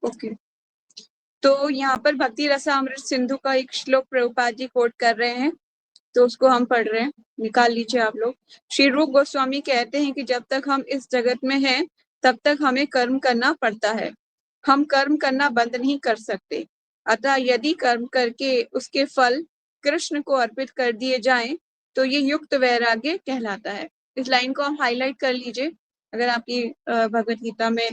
Okay, तो यहाँ पर भक्ति रसामृत सिंधु का एक श्लोक प्रभुपाद जी कोट कर रहे हैं, तो उसको हम पढ़ रहे हैं, निकाल लीजिए आप लोग। श्री रूप गोस्वामी कहते हैं कि जब तक हम इस जगत में हैं, तब तक हमें कर्म करना पड़ता है। हम कर्म करना बंद नहीं कर सकते। अतः यदि कर्म करके उसके फल कृष्ण को अर्पित कर दिए जाएं, तो ये युक्त वैराग्य कहलाता है। इस लाइन को आप हाईलाइट कर लीजिए, अगर आपकी भगवत गीता में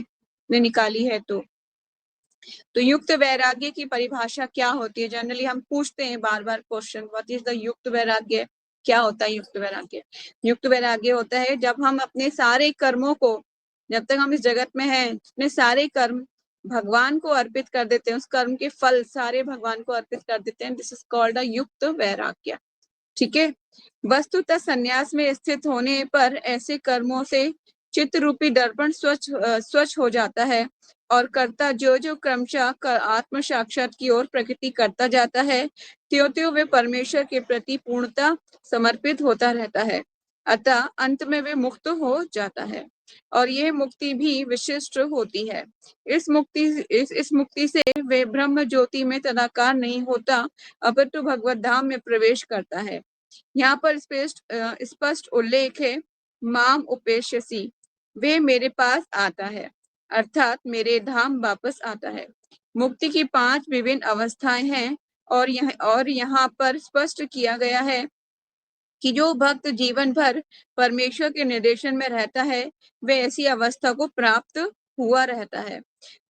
निकाली है तो युक्त वैराग्य की परिभाषा क्या होती है? जनरली हम पूछते हैं बार बार क्वेश्चन, व्हाट इज द युक्त वैराग्य? क्या होता है युक्त वैराग्य? युक्त वैराग्य होता है जब हम अपने सारे कर्मों को, जब तक हम इस जगत में हैं, अपने सारे कर्म भगवान को अर्पित कर देते हैं, उस कर्म के फल सारे भगवान को अर्पित कर देते हैं। दिस इज कॉल्ड अ युक्त वैराग्य। ठीक है। वस्तुतः संन्यास में स्थित होने पर ऐसे कर्मों से चित्त रूपी दर्पण स्वच्छ हो जाता है और कर्ता जो जो क्रमशः आत्म साक्षात की ओर प्रकृति करता जाता है, त्यों त्यों वे परमेश्वर के प्रति पूर्णता समर्पित होता रहता है। अतः अंत में वे मुक्त हो जाता है और यह मुक्ति भी विशिष्ट होती है। इस मुक्ति से वे ब्रह्म ज्योति में तदाकार नहीं होता, अपितु भगवत धाम में प्रवेश करता है। यहाँ पर स्पष्ट उल्लेख है, माम उपेश्यसि, वे मेरे पास आता है, अर्थात मेरे धाम वापस आता है। मुक्ति की 5 विभिन्न अवस्थाएं हैं और यहाँ पर स्पष्ट किया गया है कि जो भक्त जीवन भर परमेश्वर के निर्देशन में रहता है, वे ऐसी अवस्था को प्राप्त हुआ रहता है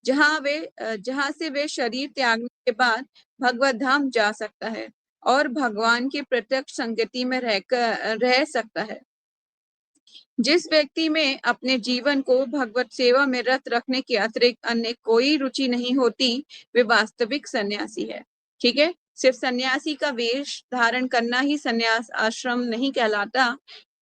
जहाँ से वे शरीर त्यागने के बाद भगवत धाम जा सकता है और भगवान की प्रत्यक्ष संगति में रह सकता है। जिस व्यक्ति में अपने जीवन को भगवत सेवा में रत रखने के अतिरिक्त अन्य कोई रुचि नहीं होती, वे वास्तविक सन्यासी है। ठीक है, सिर्फ सन्यासी का वेश धारण करना ही सन्यास आश्रम नहीं कहलाता।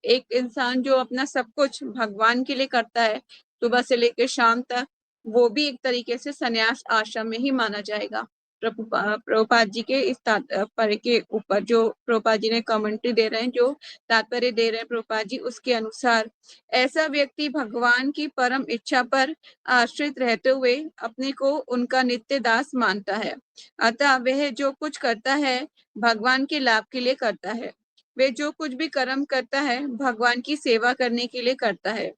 एक इंसान जो अपना सब कुछ भगवान के लिए करता है, सुबह से लेकर शाम तक, वो भी एक तरीके से सन्यास आश्रम में ही माना जाएगा। प्रभुपाद जी के इस तात्पर्य के ऊपर जो प्रभुपाद जी ने कमेंट्री दे रहे हैं, जो तात्पर्य दे रहे हैं प्रभुपाद जी, उसके अनुसार ऐसा व्यक्ति भगवान की परम इच्छा पर आश्रित रहते हुए अपने को उनका नित्य दास मानता है। अतः वह जो कुछ करता है भगवान के लाभ के लिए करता है। वे जो कुछ भी कर्म करता है भगवान की सेवा करने के लिए करता है।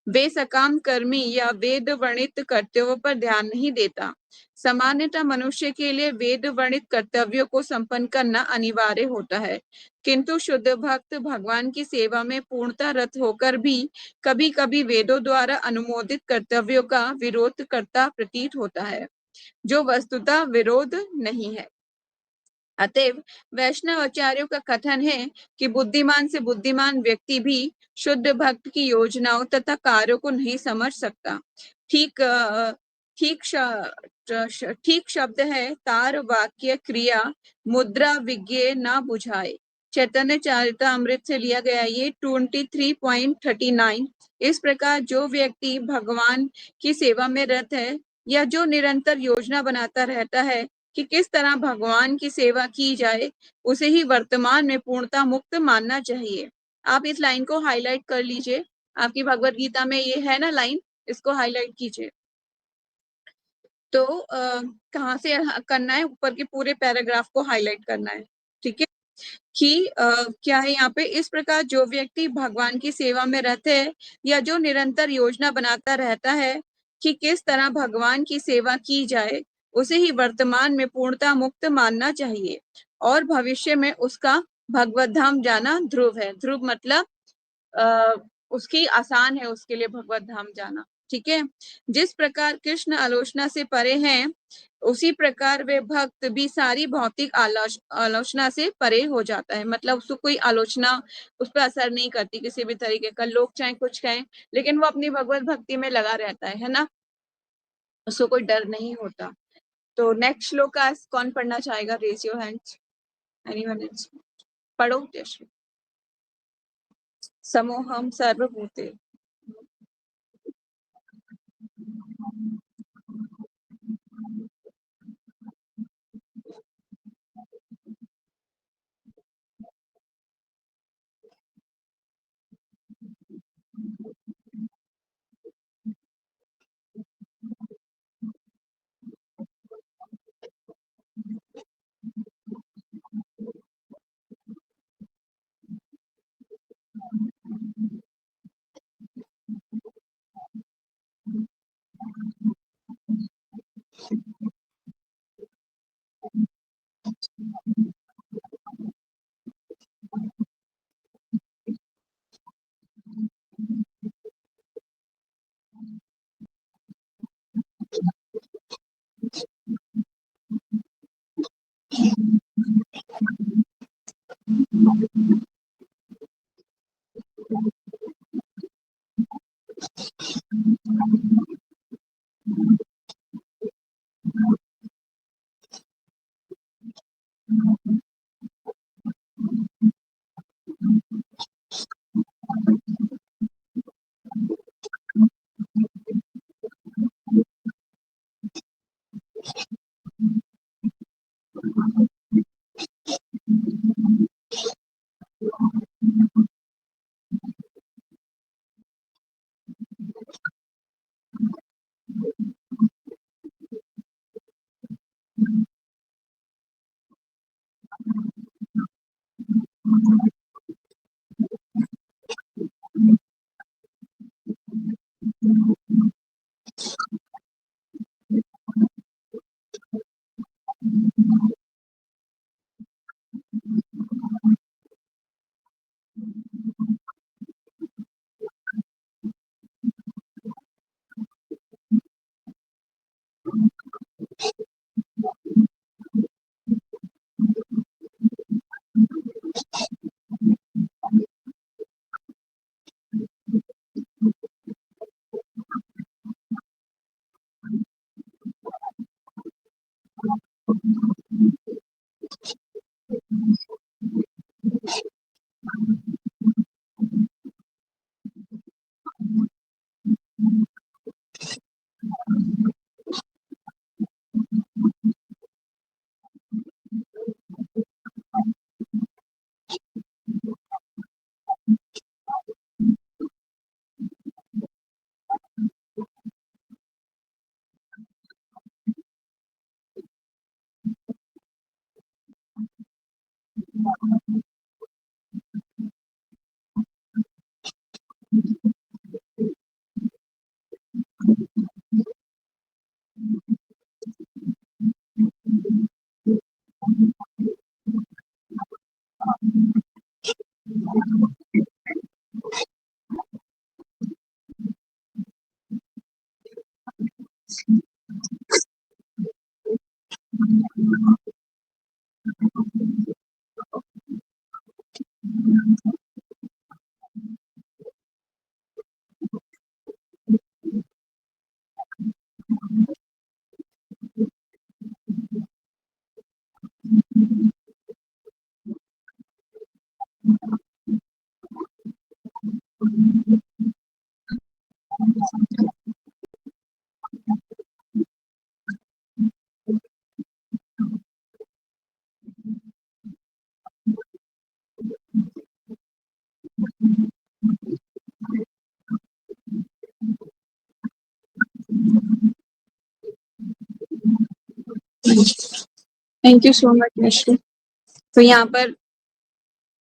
वे सकाम कर्मी या वेद वर्णित कर्तव्यों पर ध्यान नहीं देता। सामान्यतः मनुष्य के लिए वेद वर्णित कर्तव्यों को संपन्न करना अनिवार्य होता है, किंतु शुद्ध भक्त भगवान की सेवा में पूर्णता रत होकर भी कभी कभी वेदों द्वारा अनुमोदित कर्तव्यों का विरोध करता प्रतीत होता है, जो वस्तुतः विरोध नहीं है। अतएव वैष्णव आचार्यों का कथन है कि बुद्धिमान से बुद्धिमान व्यक्ति भी शुद्ध भक्त की योजनाओं तथा कार्यों को नहीं समझ सकता। ठीक ठीक ठीक शब्द है, तार वाक्य क्रिया मुद्रा विज्ञे ना बुझाए। चैतन्य चरितामृत से लिया गया ये 23.39। इस प्रकार जो व्यक्ति भगवान की सेवा में रत है या जो निरंतर योजना बनाता रहता है कि किस तरह भगवान की सेवा की जाए, उसे ही वर्तमान में पूर्णता मुक्त मानना चाहिए। आप इस लाइन को हाईलाइट कर लीजिए, आपकी भगवत गीता में ये है ना लाइन, इसको हाईलाइट कीजिए। तो कहाँ से करना है? ऊपर के पूरे पैराग्राफ को हाईलाइट करना है। ठीक है कि क्या है यहाँ पे, इस प्रकार जो व्यक्ति भगवान की सेवा में रहते हैं या जो निरंतर योजना बनाता रहता है कि किस तरह भगवान की सेवा की जाए, उसे ही वर्तमान में पूर्णता मुक्त मानना चाहिए और भविष्य में उसका भगवत धाम जाना ध्रुव है। ध्रुव मतलब उसकी आसान है उसके लिए भगवत धाम जाना। ठीक है, जिस प्रकार कृष्ण आलोचना से परे हैं, उसी प्रकार वे भक्त भी सारी भौतिक आलोचना से परे हो जाता है। मतलब उसको कोई आलोचना उस पर असर नहीं करती किसी भी तरीके का, लोग चाहे कुछ कहें, लेकिन वो अपनी भगवत भक्ति में लगा रहता है ना, उसको कोई डर नहीं होता। तो नेक्स्ट श्लोक का कौन पढ़ना चाहेगा? Raise your hands, anyone else? पढ़ो जयश्री। समोहम सर्वभूते thank you so much Mishri. तो यहाँ पर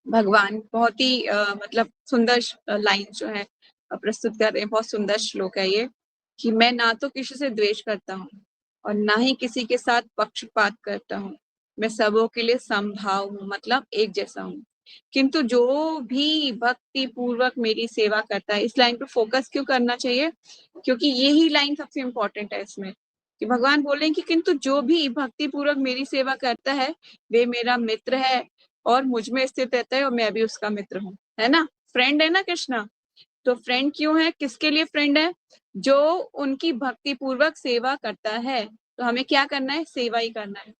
भगवान बहुत ही मतलब सुंदर लाइन जो है प्रस्तुत कर रहे हैं। बहुत सुंदर श्लोक है ये, कि मैं ना तो किसी से द्वेष करता हूँ और ना ही किसी के साथ पक्षपात करता हूँ, मैं सबों के लिए समभाव हूँ, मतलब एक जैसा हूँ। किंतु जो भी भक्ति पूर्वक मेरी सेवा करता है, इस लाइन पर फोकस क्यों करना चाहिए, क्योंकि यही लाइन सबसे इंपॉर्टेंट है इसमें, कि भगवान बोल रहे हैं कि किंतु जो भी भक्ति पूर्वक मेरी सेवा करता है वे मेरा मित्र है और मुझ में स्थित रहता है और मैं भी उसका मित्र हूँ, है ना। फ्रेंड है ना कृष्णा। तो फ्रेंड क्यों है, किसके लिए फ्रेंड है, जो उनकी भक्ति पूर्वक सेवा करता है। तो हमें क्या करना है, सेवा ही करना है।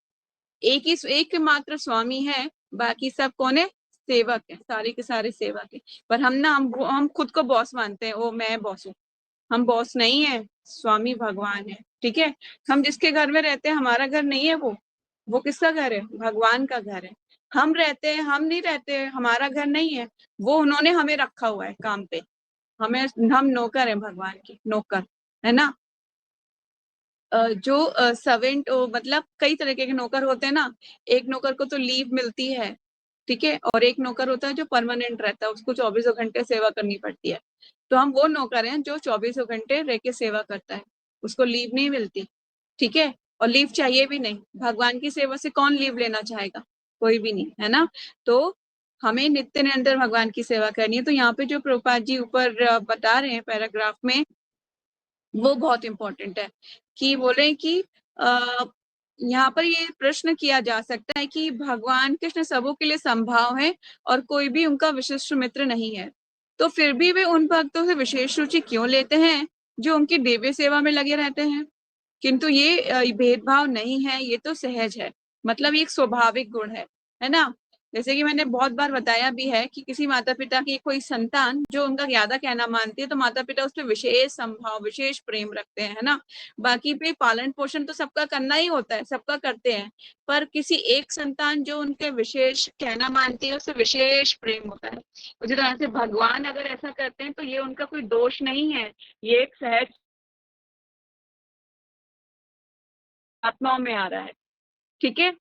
एक मात्र स्वामी है, बाकी सब कौन है, सेवक है, सारे के सारे सेवक है। पर हम खुद को बॉस मानते हैं, ओ मैं बॉस हूँ। हम बॉस नहीं है, स्वामी भगवान है, ठीक है। हम जिसके घर में रहते हैं, हमारा घर नहीं है वो किसका घर है, भगवान का घर है। हम रहते हैं, हम नहीं रहते, हमारा घर नहीं है, वो उन्होंने हमें रखा हुआ है काम पे। हमें, हम नौकर हैं भगवान के, नौकर, है ना। जो सर्वेंट, मतलब कई तरीके के नौकर होते हैं ना। एक नौकर को तो लीव मिलती है, ठीक है, और एक नौकर होता है जो परमानेंट रहता है, उसको 24 घंटे सेवा करनी पड़ती है। तो हम वो नौकर हैं जो 24 घंटे रह के सेवा करता है, उसको लीव नहीं मिलती, ठीक है। और लीव चाहिए भी नहीं, भगवान की सेवा से कौन लीव लेना चाहेगा, कोई भी नहीं, है ना। तो हमें नित्य निरंतर भगवान की सेवा करनी है। तो यहाँ पे जो प्रभुपाद जी ऊपर बता रहे हैं पैराग्राफ में, वो बहुत इंपॉर्टेंट है, कि बोले कि यहाँ पर ये प्रश्न किया जा सकता है कि भगवान कृष्ण सबों के लिए संभाव है और कोई भी उनका विशिष्ट मित्र नहीं है, तो फिर भी वे उन भक्तों से विशेष रुचि क्यों लेते हैं जो उनकी दिव्य सेवा में लगे रहते हैं। किंतु ये भेदभाव नहीं है, ये तो सहज है, मतलब ये एक स्वाभाविक गुण है ना। जैसे कि मैंने बहुत बार बताया भी है कि किसी माता पिता की कोई संतान जो उनका ज्यादा कहना मानती है तो माता पिता उस पर विशेष संभाव, विशेष प्रेम रखते हैं, है ना। बाकी पे पालन पोषण तो सबका करना ही होता है, सबका करते हैं, पर किसी एक संतान जो उनके विशेष कहना मानती है उससे विशेष प्रेम होता है। उसी तरह से भगवान अगर ऐसा करते हैं तो ये उनका कोई दोष नहीं है, ये एक सहज आत्माओं में आ रहा है। ठीक है,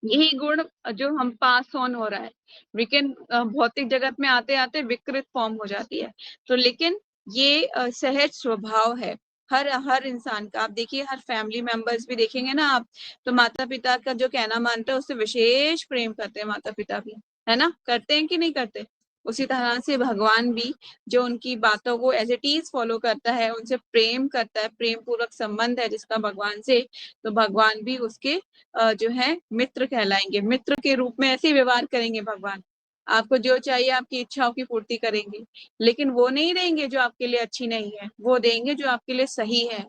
यही गुण जो हम पास ऑन हो रहा है, विकिन भौतिक जगत में आते आते विकृत फॉर्म हो जाती है। तो लेकिन ये सहज स्वभाव है हर हर इंसान का। आप देखिए हर फैमिली मेंबर्स भी देखेंगे ना आप, तो माता पिता का जो कहना मानते हैं उससे विशेष प्रेम करते हैं माता पिता भी, है ना, करते हैं कि नहीं करते। उसी तरह से भगवान भी जो उनकी बातों को एज इट इज फॉलो करता है, उनसे प्रेम करता है, प्रेम पूर्वक संबंध है जिसका भगवान से, तो भगवान भी उसके जो है मित्र कहलाएंगे। मित्र के रूप में ऐसे व्यवहार करेंगे भगवान, आपको जो चाहिए आपकी इच्छाओं की पूर्ति करेंगे, लेकिन वो नहीं देंगे जो आपके लिए अच्छी नहीं है, वो देंगे जो आपके लिए सही है।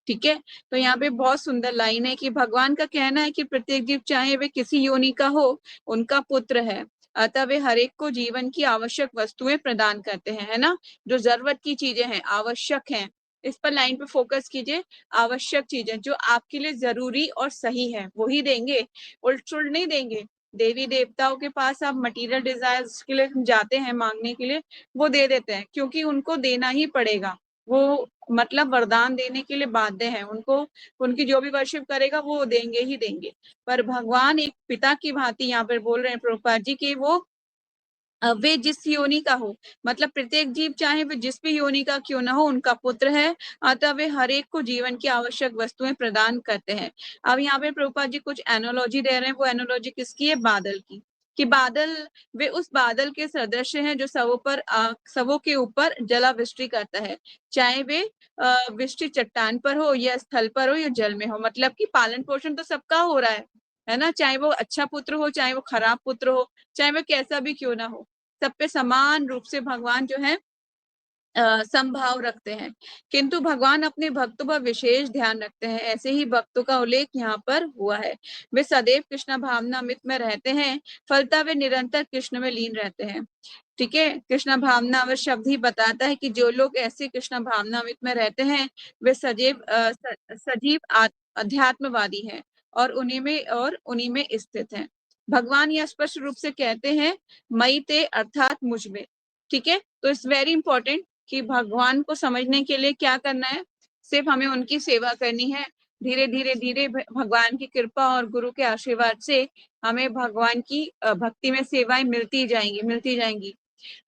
ठीक है, तो यहाँ पे बहुत सुंदर लाइन है कि भगवान का कहना है कि प्रत्येक जीव चाहे वे किसी योनि का हो उनका पुत्र है, अतः वे हर एक को जीवन की आवश्यक वस्तुएं प्रदान करते हैं, है ना। जो जरूरत की चीजें हैं, आवश्यक हैं, इस पर लाइन पे फोकस कीजिए। आवश्यक चीजें जो आपके लिए जरूरी और सही है वही देंगे, उल्ट सुल्ट नहीं देंगे। देवी देवताओं के पास आप मटेरियल डिजायर्स के लिए जाते हैं मांगने के लिए, वो दे देते हैं क्योंकि उनको देना ही पड़ेगा, वो मतलब वरदान देने के लिए बाध्य है उनको, उनकी जो भी वर्शिप करेगा वो देंगे ही देंगे। पर भगवान एक पिता की भांति यहाँ पर बोल रहे हैं प्रभुपाद जी की वो वे जिस योनि का हो, मतलब प्रत्येक जीव चाहे वे जिस भी योनि का क्यों ना हो उनका पुत्र है, अतः वे हर एक को जीवन की आवश्यक वस्तुएं प्रदान करते हैं। अब यहाँ पे प्रभुपाद जी कुछ एनोलॉजी दे रहे हैं, वो एनोलॉजी किसकी है, बादल की, कि बादल वे उस बादल के सदृश हैं जो सबों के ऊपर जलावृष्टि करता है, चाहे वे वृष्टि चट्टान पर हो या स्थल पर हो या जल में हो। मतलब कि पालन पोषण तो सबका हो रहा है ना, चाहे वो अच्छा पुत्र हो चाहे वो खराब पुत्र हो, चाहे वो कैसा भी क्यों ना हो, सब पे समान रूप से भगवान जो है संभाव रखते हैं। किंतु भगवान अपने भक्तों पर विशेष ध्यान रखते हैं, ऐसे ही भक्तों का उल्लेख यहाँ पर हुआ है। वे सदैव कृष्ण भावनामृत में रहते हैं, फलता वे निरंतर कृष्ण में लीन रहते हैं। ठीक है, कृष्ण भावनामृत शब्द ही बताता है कि जो लोग ऐसे कृष्ण भावनामृत में रहते हैं वे सजीव अध्यात्मवादी हैं और उन्हीं में स्थित हैं। भगवान यह स्पष्ट रूप से कहते हैं मई ते अर्थात मुझ में। ठीक है, तो इट्स वेरी इंपॉर्टेंट कि भगवान को समझने के लिए क्या करना है, सिर्फ हमें उनकी सेवा करनी है। धीरे धीरे धीरे भगवान की कृपा और गुरु के आशीर्वाद से हमें भगवान की भक्ति में सेवाएं मिलती जाएंगी।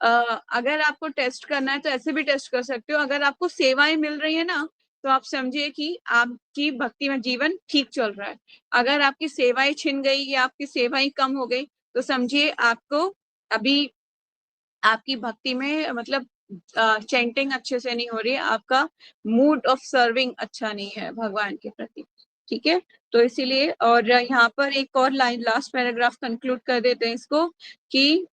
अगर आपको टेस्ट करना है तो ऐसे भी टेस्ट कर सकते हो, अगर आपको सेवाएं मिल रही है ना तो आप समझिए कि आपकी भक्ति में जीवन ठीक चल रहा है। अगर आपकी सेवाएं छिन गई या आपकी सेवाएं कम हो गई तो समझिए आपको अभी आपकी भक्ति में मतलब चैंटिंग अच्छे से नहीं हो रही है, आपका मूड ऑफ सर्विंग अच्छा नहीं है भगवान के प्रति। ठीक है, तो इसीलिए और यहाँ पर एक और लाइन लास्ट पैराग्राफ कंक्लूड कर देते हैं इसको कि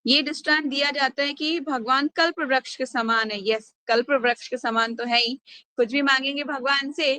ये दृष्टांत दिया जाता है कि भगवान कल्प वृक्ष के समान है। यस, कल्प वृक्ष के समान तो है ही, कुछ भी मांगेंगे भगवान से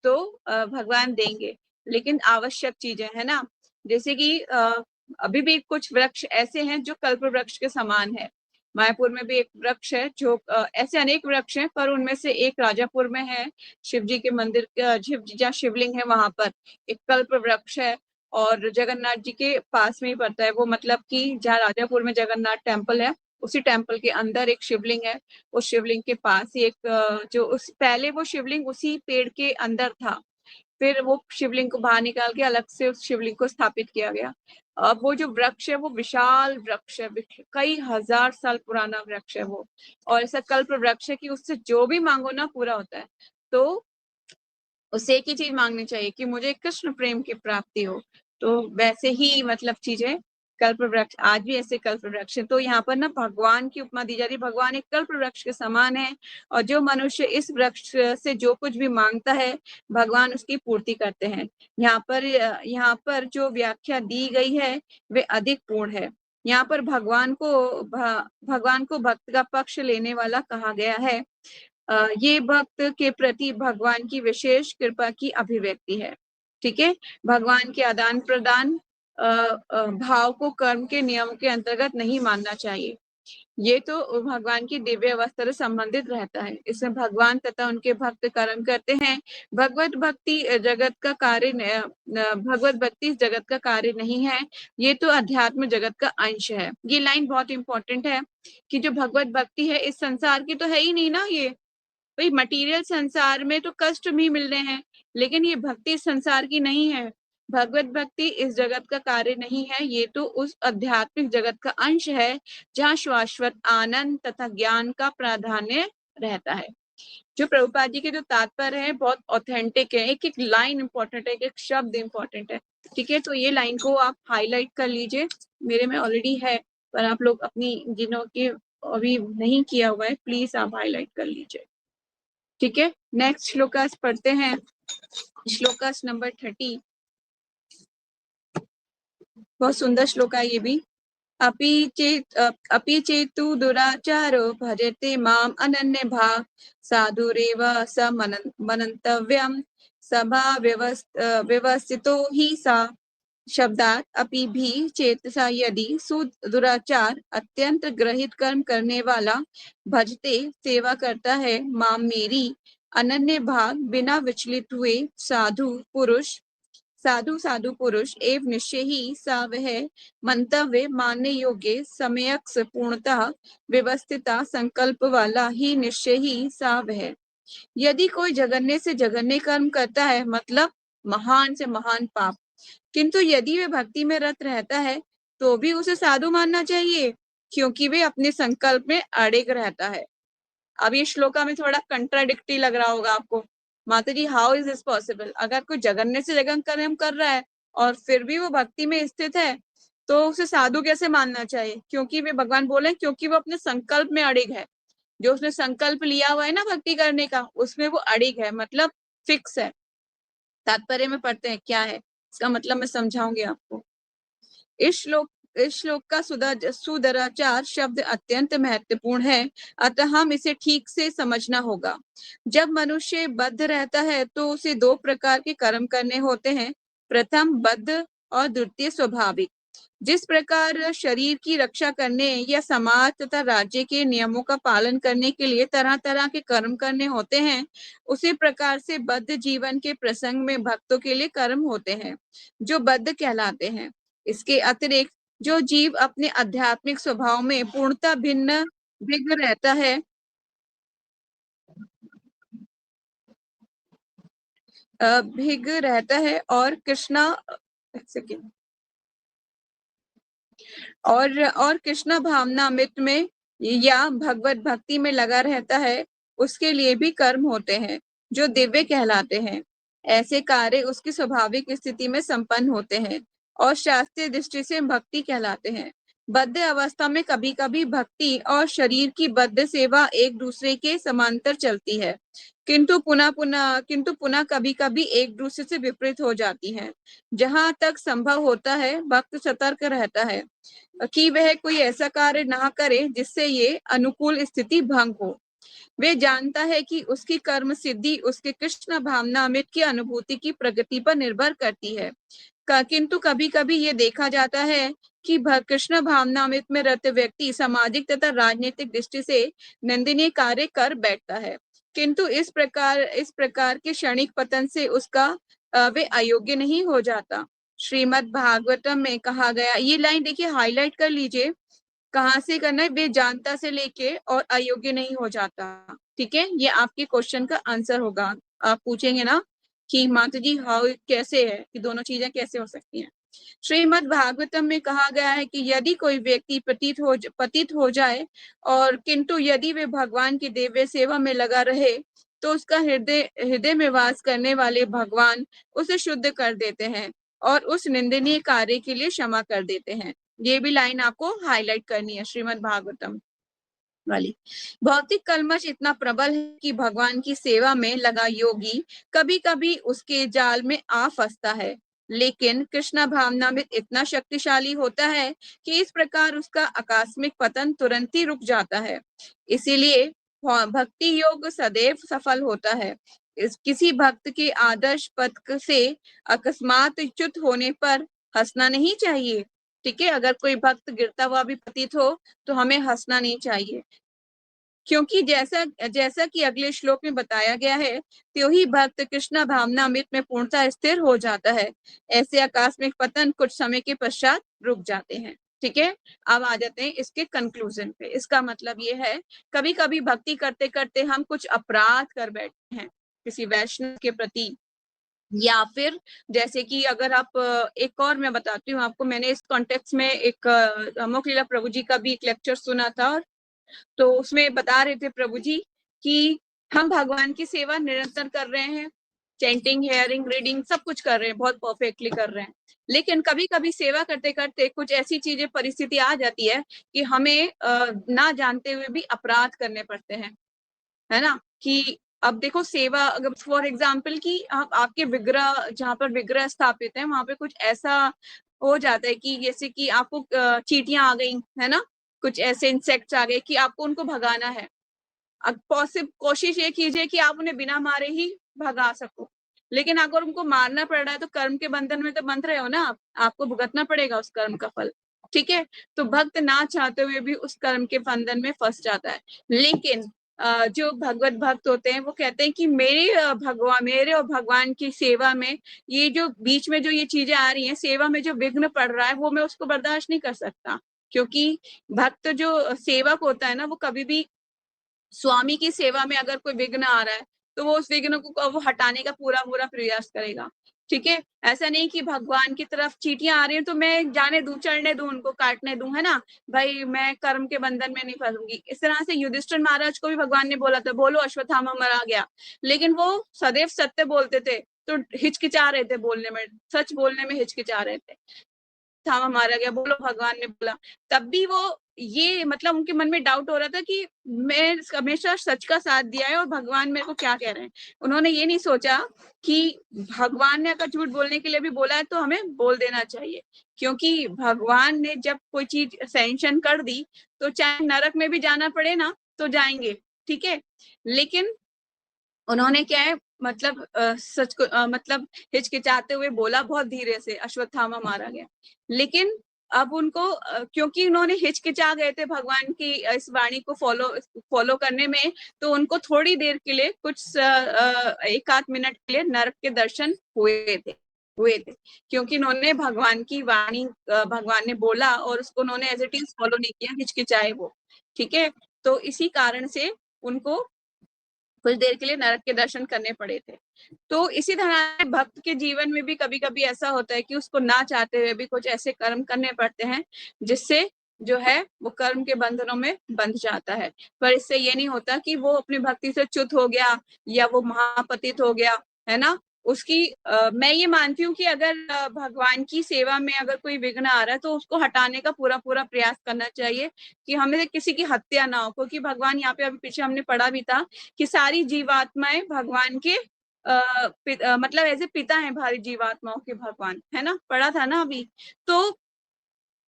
तो भगवान देंगे, लेकिन आवश्यक चीजें है ना। जैसे कि अभी भी कुछ वृक्ष ऐसे हैं जो कल्प वृक्ष के समान है। मायापुर में भी एक वृक्ष है जो ऐसे अनेक वृक्ष हैं पर उनमें से एक राजापुर में है, शिव जी के मंदिर जहाँ शिवलिंग है वहां पर एक कल्प वृक्ष है, और जगन्नाथ जी के पास में ही पड़ता है वो, मतलब कि जहाँ राजापुर में जगन्नाथ टेम्पल है उसी टेम्पल के अंदर एक शिवलिंग है। उस शिवलिंग के पास ही एक जो उस पहले वो शिवलिंग उसी पेड़ के अंदर था, फिर वो शिवलिंग को बाहर निकाल के अलग से उस शिवलिंग को स्थापित किया गया। अब वो जो वृक्ष है वो विशाल वृक्ष है, कई हजार साल पुराना वृक्ष है वो, और ऐसा कल्प वृक्ष है कि उससे जो भी मांगो ना पूरा होता है। तो उसे एक ही चीज मांगनी चाहिए कि मुझे कृष्ण प्रेम की प्राप्ति हो। तो वैसे ही मतलब चीजें कल्प वृक्ष आज भी ऐसे कल्प वृक्ष है। तो यहाँ पर ना भगवान की उपमा दी जा रही है, भगवान एक कल्प वृक्ष के समान है और जो मनुष्य इस वृक्ष से जो कुछ भी मांगता है भगवान उसकी पूर्ति करते हैं। यहाँ पर जो व्याख्या दी गई है वे अधिक पूर्ण है। यहाँ पर भगवान को भक्त का पक्ष लेने वाला कहा गया है। ये भक्त के प्रति भगवान की विशेष कृपा की अभिव्यक्ति है। ठीक है, भगवान के आदान प्रदान भाव को कर्म के नियम के अंतर्गत नहीं मानना चाहिए। ये तो भगवान की दिव्य अवस्था से संबंधित रहता है। इसमें भगवान तथा उनके भक्त कर्म करते हैं। भगवत भक्ति जगत का कार्य भगवत भक्ति इस जगत का कार्य नहीं है, ये तो अध्यात्म जगत का अंश है। ये लाइन बहुत इंपॉर्टेंट है कि जो भगवत भक्ति है इस संसार की तो है ही नहीं ना। ये भाई मटेरियल संसार में तो कष्ट भी मिल रहे हैं, लेकिन ये भक्ति इस संसार की नहीं है। भगवत भक्ति इस जगत का कार्य नहीं है, ये तो उस आध्यात्मिक जगत का अंश है जहाँ शाश्वत आनंद तथा ज्ञान का प्राधान्य रहता है। जो प्रभुपाद जी के जो तात्पर्य है बहुत ऑथेंटिक है, एक एक लाइन इंपॉर्टेंट है, एक एक शब्द इंपॉर्टेंट है। ठीक है, तो ये लाइन को आप हाईलाइट कर लीजिए। मेरे में ऑलरेडी है, पर आप लोग अपनी जिन्हों के अभी नहीं किया हुआ है प्लीज आप हाईलाइट कर लीजिए। ठीक है, नेक्स्ट श्लोकास पढ़ते हैं। श्लोकास नंबर 30, बहुत सुंदर श्लोक है ये भी। अपि चेतु दुराचारो भजते माम अनन्य भाव साधुरेव स मनन्तव्यम सभा व्यवस्थितो हि सा। शब्दात अपि भी चेतसा यदि सुदुराचार अत्यंत ग्रहित कर्म करने वाला भजते सेवा करता है माम मेरी अनन्य भाव बिना विचलित हुए साधु पुरुष एवं निश्चय ही सा वह मंतव्य मानने योग्य सम्यक पूर्णतः व्यवस्थिता संकल्प वाला ही निश्चय ही सा वह। यदि कोई जघन्य से जघन्य कर्म करता है मतलब महान से महान पाप, किंतु यदि वे भक्ति में रत रहता है तो भी उसे साधु मानना चाहिए, क्योंकि वे अपने संकल्प में अड़िग रहता है। अब ये श्लोका में थोड़ा कंट्राडिक्टी लग रहा होगा आपको, माता जी हाउ इज दिस पॉसिबल। अगर कोई जघन्य से जघन्य कर्म कर रहा है और फिर भी वो भक्ति में स्थित है तो उसे साधु कैसे मानना चाहिए? क्योंकि वे भगवान बोले क्योंकि वो अपने संकल्प में अड़िग है। जो उसने संकल्प लिया हुआ है ना भक्ति करने का, उसमें वो अड़िग है, मतलब फिक्स है। तात्पर्य में पढ़ते हैं क्या है इसका मतलब, मैं समझाऊंगी आपको। इस श्लोक का सुदराचार शब्द अत्यंत महत्वपूर्ण है, अतः हम इसे ठीक से समझना होगा। जब मनुष्य बद्ध रहता है तो उसे दो प्रकार के कर्म करने होते हैं, प्रथम बद्ध और द्वितीय स्वाभाविक। जिस प्रकार शरीर की रक्षा करने या समाज तथा राज्य के नियमों का पालन करने के लिए तरह तरह के कर्म करने होते हैं, उसी प्रकार से बद्ध जीवन के प्रसंग में भक्तों के लिए कर्म होते हैं जो बद्ध कहलाते हैं। इसके अतिरिक्त जो जीव अपने आध्यात्मिक स्वभाव में पूर्णतः भिन्न रहता है, भिग रहता है और कृष्णा एक सेकेंड और कृष्ण भावनामृत में या भगवत भक्ति में लगा रहता है, उसके लिए भी कर्म होते हैं जो दिव्य कहलाते हैं। ऐसे कार्य उसकी स्वाभाविक स्थिति में संपन्न होते हैं और शास्त्रीय दृष्टि से भक्ति कहलाते हैं। बद्ध अवस्था में कभी कभी भक्ति और शरीर की बद्ध सेवा एक दूसरे के समांतर चलती है, किंतु पुनः कभी कभी एक दूसरे से विपरीत हो जाती है। जहां तक संभव होता है भक्त सतर्क रहता है कि वह कोई ऐसा कार्य ना करे जिससे ये अनुकूल स्थिति भंग हो। वे जानता है कि उसकी कर्म सिद्धि उसके कृष्ण भावनामृत की अनुभूति की प्रगति पर निर्भर करती है, किंतु कभी कभी ये देखा जाता है कि कृष्ण भावनामृत में रत व्यक्ति सामाजिक तथा राजनीतिक दृष्टि से निंदनीय कार्य कर बैठता है, किंतु इस प्रकार के क्षणिक पतन से उसका वे अयोग्य नहीं हो जाता। श्रीमद् भागवतम में कहा गया, ये लाइन देखिए हाईलाइट कर लीजिए, कहाँ से करना है, वे जानता से लेके और अयोग्य नहीं हो जाता। ठीक है, ये आपके क्वेश्चन का आंसर होगा। आप पूछेंगे ना कि माता जी हाउ कैसे है कि दोनों चीजें कैसे हो सकती हैं। श्रीमद् भागवतम में कहा गया है कि यदि कोई व्यक्ति पतित हो जाए और किंतु यदि वे भगवान की दिव्य सेवा में लगा रहे तो उसका हृदय में वास करने वाले भगवान उसे शुद्ध कर देते हैं और उस निंदनीय कार्य के लिए क्षमा कर देते हैं। ये भी लाइन आपको हाईलाइट करनी है श्रीमद् भागवतम वाली। भौतिक कलमश इतना प्रबल है कि भगवान की सेवा में लगा योगी कभी कभी उसके जाल में आ फंसता है, लेकिन कृष्ण भावना में इतना शक्तिशाली होता है कि इस प्रकार उसका आकस्मिक पतन तुरंत ही रुक जाता है। इसीलिए भक्ति योग सदैव सफल होता है। किसी भक्त के आदर्श पथ से अकस्मात च्युत होने पर हंसना नहीं चाहिए, ठीक है। अगर कोई भक्त गिरता हुआ भी प्रतीत हो तो हमें हंसना नहीं चाहिए, क्योंकि जैसा जैसा कि अगले श्लोक में बताया गया है, त्यों ही भक्त कृष्ण भावना अमृत में पूर्णतः स्थिर हो जाता है। ऐसे आकस्मिक पतन कुछ समय के पश्चात रुक जाते हैं, ठीक है। अब आ जाते हैं इसके कंक्लूजन पे। इसका मतलब ये है, कभी कभी भक्ति करते करते हम कुछ अपराध कर बैठते हैं किसी वैष्णव के प्रति, या फिर जैसे कि अगर आप एक और मैं बताती हूँ आपको, मैंने इस कॉन्टेक्स्ट में एक अमोक लीला प्रभु जी का भी एक लेक्चर सुना था, तो उसमें बता रहे थे प्रभु जी कि हम भगवान की सेवा निरंतर कर रहे हैं, चैंटिंग, हेयरिंग, रीडिंग सब कुछ कर रहे हैं, बहुत परफेक्टली कर रहे हैं, लेकिन कभी कभी सेवा करते करते कुछ ऐसी चीजें, परिस्थिति आ जाती है कि हमें ना जानते हुए भी अपराध करने पड़ते हैं, है ना। कि अब देखो सेवा, अगर फॉर एग्जाम्पल कि आपके विग्रह, जहाँ पर विग्रह स्थापित है वहां पे कुछ ऐसा हो जाता है कि जैसे कि आपको चींटियां आ गई, है ना, कुछ ऐसे इंसेक्ट्स आ गए कि आपको उनको भगाना है। अब कोशिश ये कीजिए कि आप उन्हें बिना मारे ही भगा सको, लेकिन अगर उनको मारना पड़ रहा है तो कर्म के बंधन में तो बंध रहे हो ना आप, आपको भुगतना पड़ेगा उस कर्म का फल, ठीक है। तो भक्त ना चाहते हुए भी उस कर्म के बंधन में फंस जाता है। लेकिन जो भगवत भक्त होते हैं वो कहते हैं कि मेरे और भगवान की सेवा में ये जो बीच में जो ये चीजें आ रही हैं, सेवा में जो विघ्न पड़ रहा है, वो मैं उसको बर्दाश्त नहीं कर सकता, क्योंकि भक्त जो सेवक होता है ना, वो कभी भी स्वामी की सेवा में अगर कोई विघ्न आ रहा है तो वो उस विघ्न को वो हटाने का पूरा पूरा प्रयास करेगा, ठीक है। ऐसा नहीं कि भगवान की तरफ चींटियां आ रही हैं तो मैं जाने दूं, चढ़ने दूं, उनको काटने दूं, है ना, भाई मैं कर्म के बंधन में नहीं फंसूंगी। इस तरह से युधिष्ठिर महाराज को भी भगवान ने बोला था, बोलो अश्वत्थामा मरा गया, लेकिन वो सदैव सत्य बोलते थे, तो हिचकिचा रहे थे बोलने में, सच बोलने में हिचकिचा रहे थे। थामा मारा गया, बोलो भगवान ने बोला, तब भी वो ये मतलब उनके मन में डाउट हो रहा था कि मैं हमेशा सच का साथ दिया है और भगवान मेरे को क्या कह रहे हैं। उन्होंने ये नहीं सोचा कि भगवान ने अगर झूठ बोलने के लिए भी बोला है तो हमें बोल देना चाहिए, क्योंकि भगवान ने जब कोई चीज सैंक्शन कर दी तो चाहे नरक में भी जाना पड़े ना तो जाएंगे, ठीक है। लेकिन उन्होंने क्या है, मतलब सच को मतलब हिचकिचाते हुए बोला, बहुत धीरे से, अश्वत्थामा मारा गया। लेकिन अब उनको क्योंकि उन्होंने हिचकिचा गए थे भगवान की इस वाणी को फॉलो करने में, तो उनको थोड़ी देर के लिए, कुछ एक आध मिनट के लिए नरक के दर्शन हुए थे, क्योंकि उन्होंने भगवान की वाणी, भगवान ने बोला और उसको उन्होंने एज इट इज फॉलो नहीं किया, हिचकिचाए वो, ठीक है। तो इसी कारण से उनको कुछ देर के लिए नरक के दर्शन करने पड़े थे। तो इसी तरह भक्त के जीवन में भी कभी कभी ऐसा होता है कि उसको ना चाहते हुए भी कुछ ऐसे कर्म करने पड़ते हैं जिससे जो है वो कर्म के बंधनों में बंध जाता है। पर इससे ये नहीं होता कि वो अपनी भक्ति से च्युत हो गया या वो महापतित हो गया, है ना। उसकी मैं ये मानती हूँ कि अगर भगवान की सेवा में अगर कोई विघ्न आ रहा है तो उसको हटाने का पूरा पूरा प्रयास करना चाहिए कि हमें किसी की हत्या ना हो, क्योंकि भगवान यहाँ पे अभी पीछे हमने पढ़ा भी था कि सारी जीवात्माएं भगवान के मतलब ऐसे पिता हैं, भारी जीवात्माओं के भगवान, है ना, पढ़ा था ना अभी। तो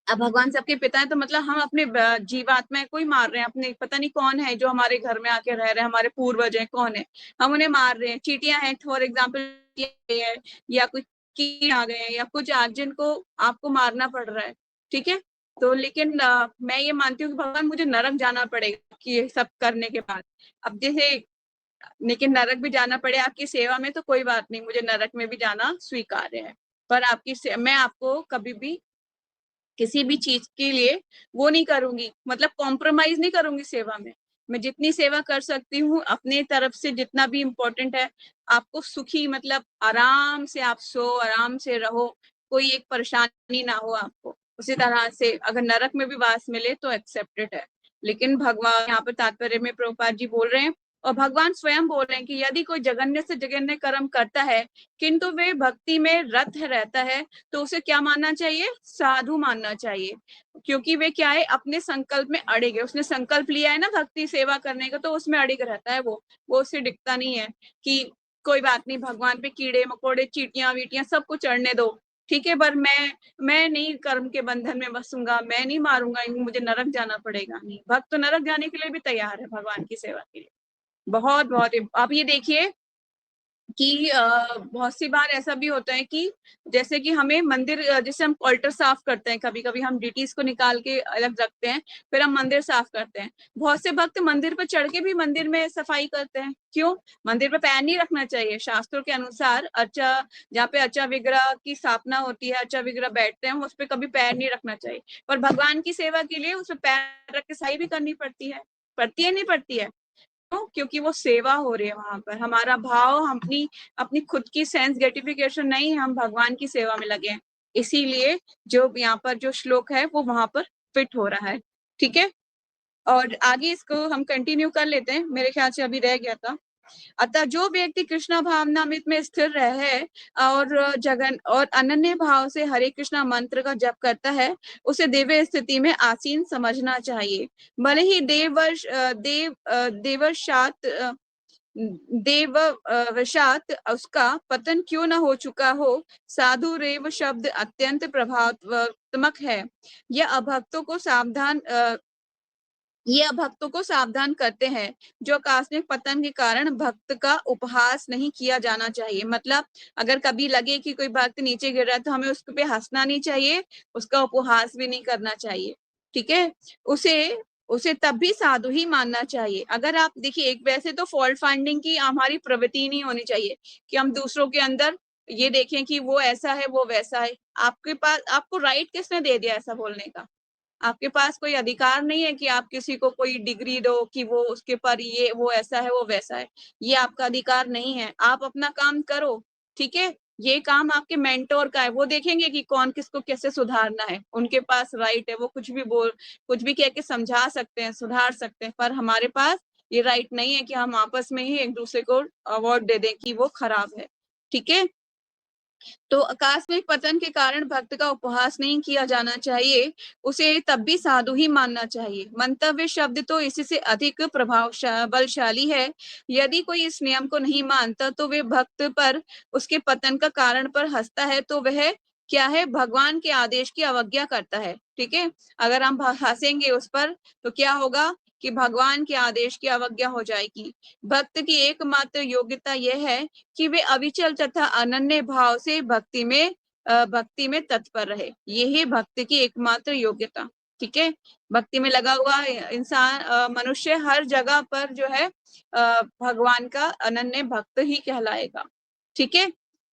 अब भगवान सबके पिता हैं, तो मतलब हम अपने जीवात्माएं को ही मार रहे हैं, अपने पता नहीं कौन है जो हमारे घर में आके रह रहे हैं, हमारे पूर्वज हैं, कौन है, हम उन्हें मार रहे हैं। चींटियां हैं फॉर एग्जाम्पल, है या कुछ कीड़े आ गए हैं या कुछ आग जिनको आपको मारना पड़ रहा है, ठीक है। तो लेकिन मैं ये मानती हूँ कि भगवान मुझे नरक जाना पड़ेगा कि ये सब करने के बाद। अब जैसे, लेकिन नरक भी जाना पड़े आपकी सेवा में तो कोई बात नहीं, मुझे नरक में भी जाना स्वीकार्य है, पर मैं आपको कभी भी किसी भी चीज के लिए वो नहीं करूंगी, मतलब कॉम्प्रोमाइज नहीं करूंगी सेवा में। मैं जितनी सेवा कर सकती हूँ अपने तरफ से, जितना भी इम्पोर्टेंट है, आपको सुखी, मतलब आराम से आप सो, आराम से रहो, कोई एक परेशानी ना हो आपको, उसी तरह से अगर नरक में भी वास मिले तो एक्सेप्टेड है। लेकिन भगवान यहाँ पर तात्पर्य में प्रभुपाद जी बोल रहे हैं, और भगवान स्वयं बोल रहे हैं कि यदि कोई जघन्य से जघन्य कर्म करता है किंतु वे भक्ति में रत रहता है तो उसे क्या मानना चाहिए, साधु मानना चाहिए, क्योंकि वे क्या है, अपने संकल्प में अड़िग है, उसने संकल्प लिया है ना भक्ति सेवा करने का, तो उसमें अड़िग रहता है, वो उससे दिखता नहीं है कि कोई बात नहीं, भगवान पे कीड़े मकोड़े चींटियां वीटियां सब कुछ चढ़ने दो, ठीक है, पर मैं नहीं कर्म के बंधन में बसूंगा, मैं नहीं मारूंगा, मुझे नरक जाना पड़ेगा। नहीं, भक्त तो नरक जाने के लिए भी तैयार है भगवान की सेवा के लिए। बहुत बहुत आप ये देखिए कि बहुत सी बार ऐसा भी होता है कि जैसे कि हमें मंदिर जैसे हम ऑल्टर साफ करते हैं, कभी कभी हम डीटीज को निकाल के अलग रखते हैं, फिर हम मंदिर साफ करते हैं। बहुत से भक्त मंदिर पर चढ़ के भी मंदिर में सफाई करते हैं। क्यों? मंदिर पे पैर नहीं रखना चाहिए। शास्त्रों के अनुसार अर्चा, जहाँ पे अर्चा विग्रह की स्थापना होती है, अर्चा विग्रह बैठते हैं, उस पर कभी पैर नहीं रखना चाहिए। पर भगवान की सेवा के लिए उस पर पैर रख के सफाई भी करनी पड़ती है नहीं पड़ती है? क्योंकि वो सेवा हो रही है वहां पर। हमारा भाव, हम अपनी अपनी खुद की सेंस ग्रेटिफिकेशन नहीं, हम भगवान की सेवा में लगे हैं। इसीलिए जो यहाँ पर जो श्लोक है वो वहां पर फिट हो रहा है। ठीक है, और आगे इसको हम कंटिन्यू कर लेते हैं, मेरे ख्याल से अभी रह गया था। अतः जो व्यक्ति कृष्णा भावनामृत में स्थिर रहे और जगन और अनन्य भाव से हरे कृष्णा मंत्र का जप करता है, उसे दिव्य स्थिति में आसीन समझना चाहिए। भले ही देववशात उसका पतन क्यों न हो चुका हो, साधु रेव शब्द अत्यंत प्रभावात्मक है। यह अभक्तों को सावधान ये भक्तों को सावधान करते हैं। जो आकस्मिक पतन के कारण भक्त का उपहास नहीं किया जाना चाहिए। मतलब अगर कभी लगे कि कोई भक्त नीचे गिर रहा है तो हमें उस पे हंसना नहीं चाहिए, उसका उपहास भी नहीं करना चाहिए। ठीक है, उसे उसे तब भी साधु ही मानना चाहिए। अगर आप देखिए, एक वैसे तो फॉल्ट फाइंडिंग की हमारी प्रवृत्ति नहीं होनी चाहिए कि हम दूसरों के अंदर ये देखें कि वो ऐसा है वो वैसा है। आपके पास, आपको राइट किसने दे दिया ऐसा बोलने का? आपके पास कोई अधिकार नहीं है कि आप किसी को कोई डिग्री दो कि वो उसके पर ये वो ऐसा है वो वैसा है। ये आपका अधिकार नहीं है। आप अपना काम करो। ठीक है, ये काम आपके मेंटोर का है। वो देखेंगे कि कौन किसको कैसे सुधारना है। उनके पास राइट है, वो कुछ भी कह के समझा सकते हैं, सुधार सकते हैं। पर हमारे पास ये राइट नहीं है कि हम आपस में ही एक दूसरे को अवार्ड दे दें कि वो खराब है। ठीक है, तो आकस्मिक पतन के कारण भक्त का उपहास नहीं किया जाना चाहिए, उसे तब भी साधु ही मानना चाहिए। मंतव्य शब्द तो इससे अधिक बलशाली है। यदि कोई इस नियम को नहीं मानता तो वे भक्त पर उसके पतन का कारण पर हंसता है, तो वह क्या है? भगवान के आदेश की अवज्ञा करता है। ठीक है, अगर हम हंसेंगे उस पर तो क्या होगा कि भगवान के आदेश की अवज्ञा हो जाएगी। भक्त की एकमात्र योग्यता यह है कि वे अविचल तथा अनन्य भाव से भक्ति में तत्पर रहे। यही भक्ति की एकमात्र योग्यता। ठीक है, भक्ति में लगा हुआ इंसान, मनुष्य हर जगह पर जो है भगवान का अनन्य भक्त ही कहलाएगा। ठीक है,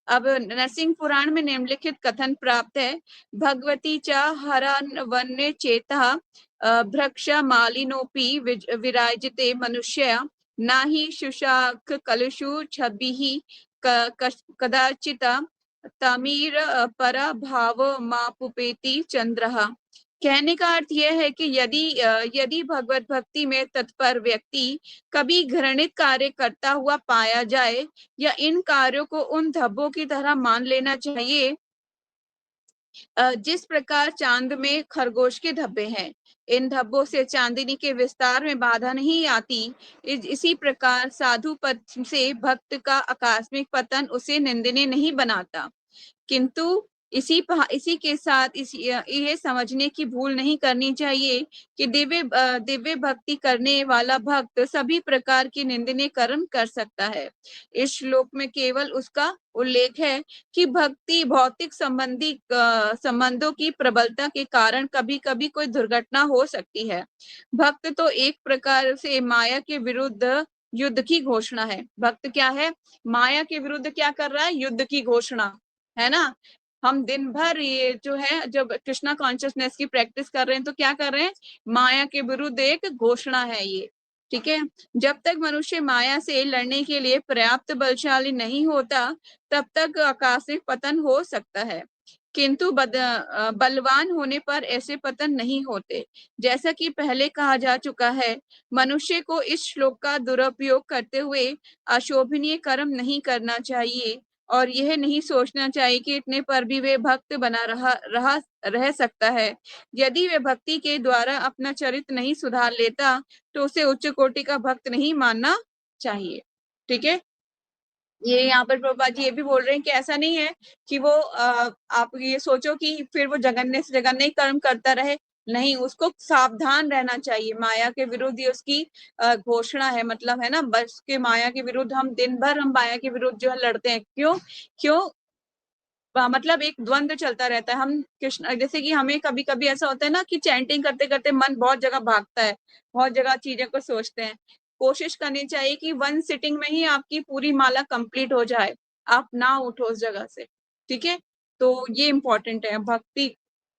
अब नरसिंह पुराण में निम्नलिखित कथन प्राप्त है। भगवती च हरन वन्य चेता भ्रक्ष मालिनोपि विराजिते मनुष्य न ही शुशाक कलुषु छवि कदाचित तमीर पर भाव मापुपेति चंद्रः। कहने का अर्थ यह है कि यदि भगवत भक्ति में तत्पर व्यक्ति कभी घृणित कार्य करता हुआ पाया जाए, या इन कार्यों को उन धब्बों की तरह मान लेना चाहिए जिस प्रकार चांद में खरगोश के धब्बे हैं। इन धब्बों से चांदनी के विस्तार में बाधा नहीं आती। इसी प्रकार साधु पद से भक्त का आकस्मिक पतन उसे निंदनीय नहीं बनाता। किंतु इसी के साथ ये समझने की भूल नहीं करनी चाहिए कि दिव्य भक्ति करने वाला भक्त सभी प्रकार की निंदनीय कर्म कर सकता है। इस श्लोक में केवल उसका उल्लेख है कि भक्ति भौतिक संबंधों की प्रबलता के कारण कभी कभी कोई दुर्घटना हो सकती है। भक्त तो एक प्रकार से माया के विरुद्ध युद्ध की घोषणा है। भक्त क्या है? माया के विरुद्ध क्या कर रहा है? युद्ध की घोषणा, है ना। हम दिन भर ये जो है, जब कृष्णा कॉन्शियसनेस की प्रैक्टिस कर रहे हैं तो क्या कर रहे हैं? माया के विरुद्ध एक घोषणा है ये। ठीक है, जब तक मनुष्य माया से लड़ने के लिए पर्याप्त बलशाली नहीं होता, तब तक आकस्मिक पतन हो सकता है। किंतु बलवान होने पर ऐसे पतन नहीं होते। जैसा कि पहले कहा जा चुका है, मनुष्य को इस श्लोक का दुरुपयोग करते हुए अशोभनीय कर्म नहीं करना चाहिए, और यह नहीं सोचना चाहिए कि इतने पर भी वे भक्त बना रह सकता है। यदि वे भक्ति के द्वारा अपना चरित्र नहीं सुधार लेता, तो उसे उच्च कोटि का भक्त नहीं मानना चाहिए। ठीक है, ये यहाँ पर प्रभुपाद जी ये भी बोल रहे हैं कि ऐसा नहीं है कि वो आप ये सोचो कि फिर वो जगन्य से जगन्य कर्म करता रहे, नहीं, उसको सावधान रहना चाहिए। माया के विरुद्ध ये उसकी घोषणा है, मतलब है ना, बस के माया के विरुद्ध हम दिन भर हम माया के विरुद्ध जो है लड़ते हैं। क्यों? क्यों? मतलब एक द्वंद चलता रहता है। हम कृष्ण, जैसे कि हमें कभी कभी ऐसा होता है ना कि चैंटिंग करते करते मन बहुत जगह भागता है, बहुत जगह चीजें को सोचते हैं। कोशिश करनी चाहिए कि वन सिटिंग में ही आपकी पूरी माला कंप्लीट हो जाए, आप ना उठो उस जगह से। ठीक है, तो ये इम्पोर्टेंट है भक्ति,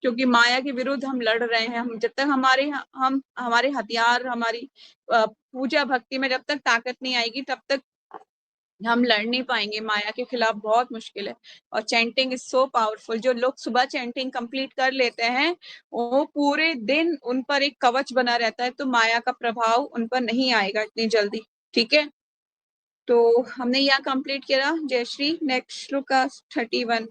क्योंकि माया के विरुद्ध हम लड़ रहे हैं। हम जब तक हम हमारे हथियार, हमारी पूजा भक्ति में जब तक ताकत नहीं आएगी, तब तक हम लड़ नहीं पाएंगे माया के खिलाफ। बहुत मुश्किल है। और चैंटिंग इज सो पावरफुल। जो लोग सुबह चैंटिंग कंप्लीट कर लेते हैं, वो पूरे दिन उन पर एक कवच बना रहता है, तो माया का प्रभाव उन पर नहीं आएगा इतनी जल्दी। ठीक है, तो हमने यहाँ कंप्लीट किया। जयश्री, नेक्स्ट श्लोका 31।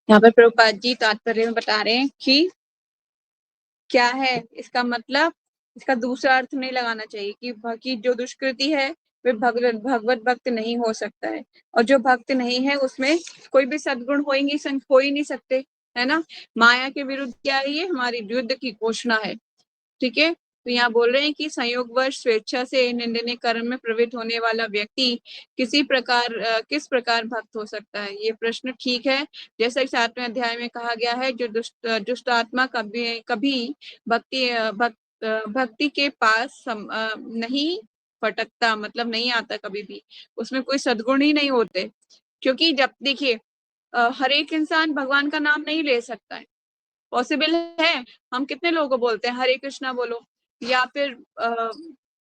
यहाँ पर प्रभुपाद जी तात्पर्य में बता रहे हैं कि क्या है इसका मतलब। इसका दूसरा अर्थ नहीं लगाना चाहिए कि जो दुष्कृति है वे भगवत भक्त नहीं हो सकता है, और जो भक्त नहीं है उसमें कोई भी सद्गुण हो ही नहीं सकते, है ना। माया के विरुद्ध क्या है? ये हमारी युद्ध की घोषणा है। ठीक है, तो यहाँ बोल रहे हैं कि संयोगवश स्वेच्छा से निंदनीय कर्म में प्रवृत्त होने वाला व्यक्ति किस प्रकार भक्त हो सकता है? ये प्रश्न ठीक है। जैसा कि 7वें अध्याय में कहा गया है, जो दुष्ट आत्मा कभी कभी भक्ति के पास नहीं फटकता, मतलब नहीं आता कभी भी, उसमें कोई सद्गुण ही नहीं होते। क्योंकि जब देखिए, हर एक इंसान भगवान का नाम नहीं ले सकता है, पॉसिबल है। हम कितने लोगों को बोलते हैं हरे कृष्णा बोलो, या फिर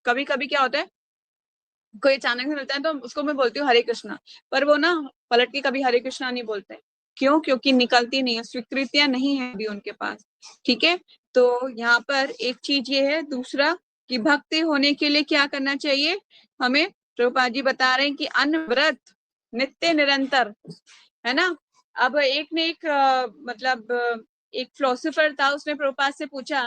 कभी कभी क्या होता है, कोई अचानक से मिलता है तो उसको मैं बोलती हूँ हरे कृष्णा, पर वो ना पलट के कभी हरे कृष्णा नहीं बोलते। क्यों? क्योंकि निकलती नहीं है, स्वीकृतियां नहीं है अभी उनके पास। ठीक है, तो यहाँ पर एक चीज ये है। दूसरा, कि भक्ति होने के लिए क्या करना चाहिए हमें? प्रभुपाद जी बता रहे हैं कि अनवरत, नित्य निरंतर, है ना। अब एक ने एक मतलब एक फिलोसोफर था, उसने प्रभुपाद से पूछा,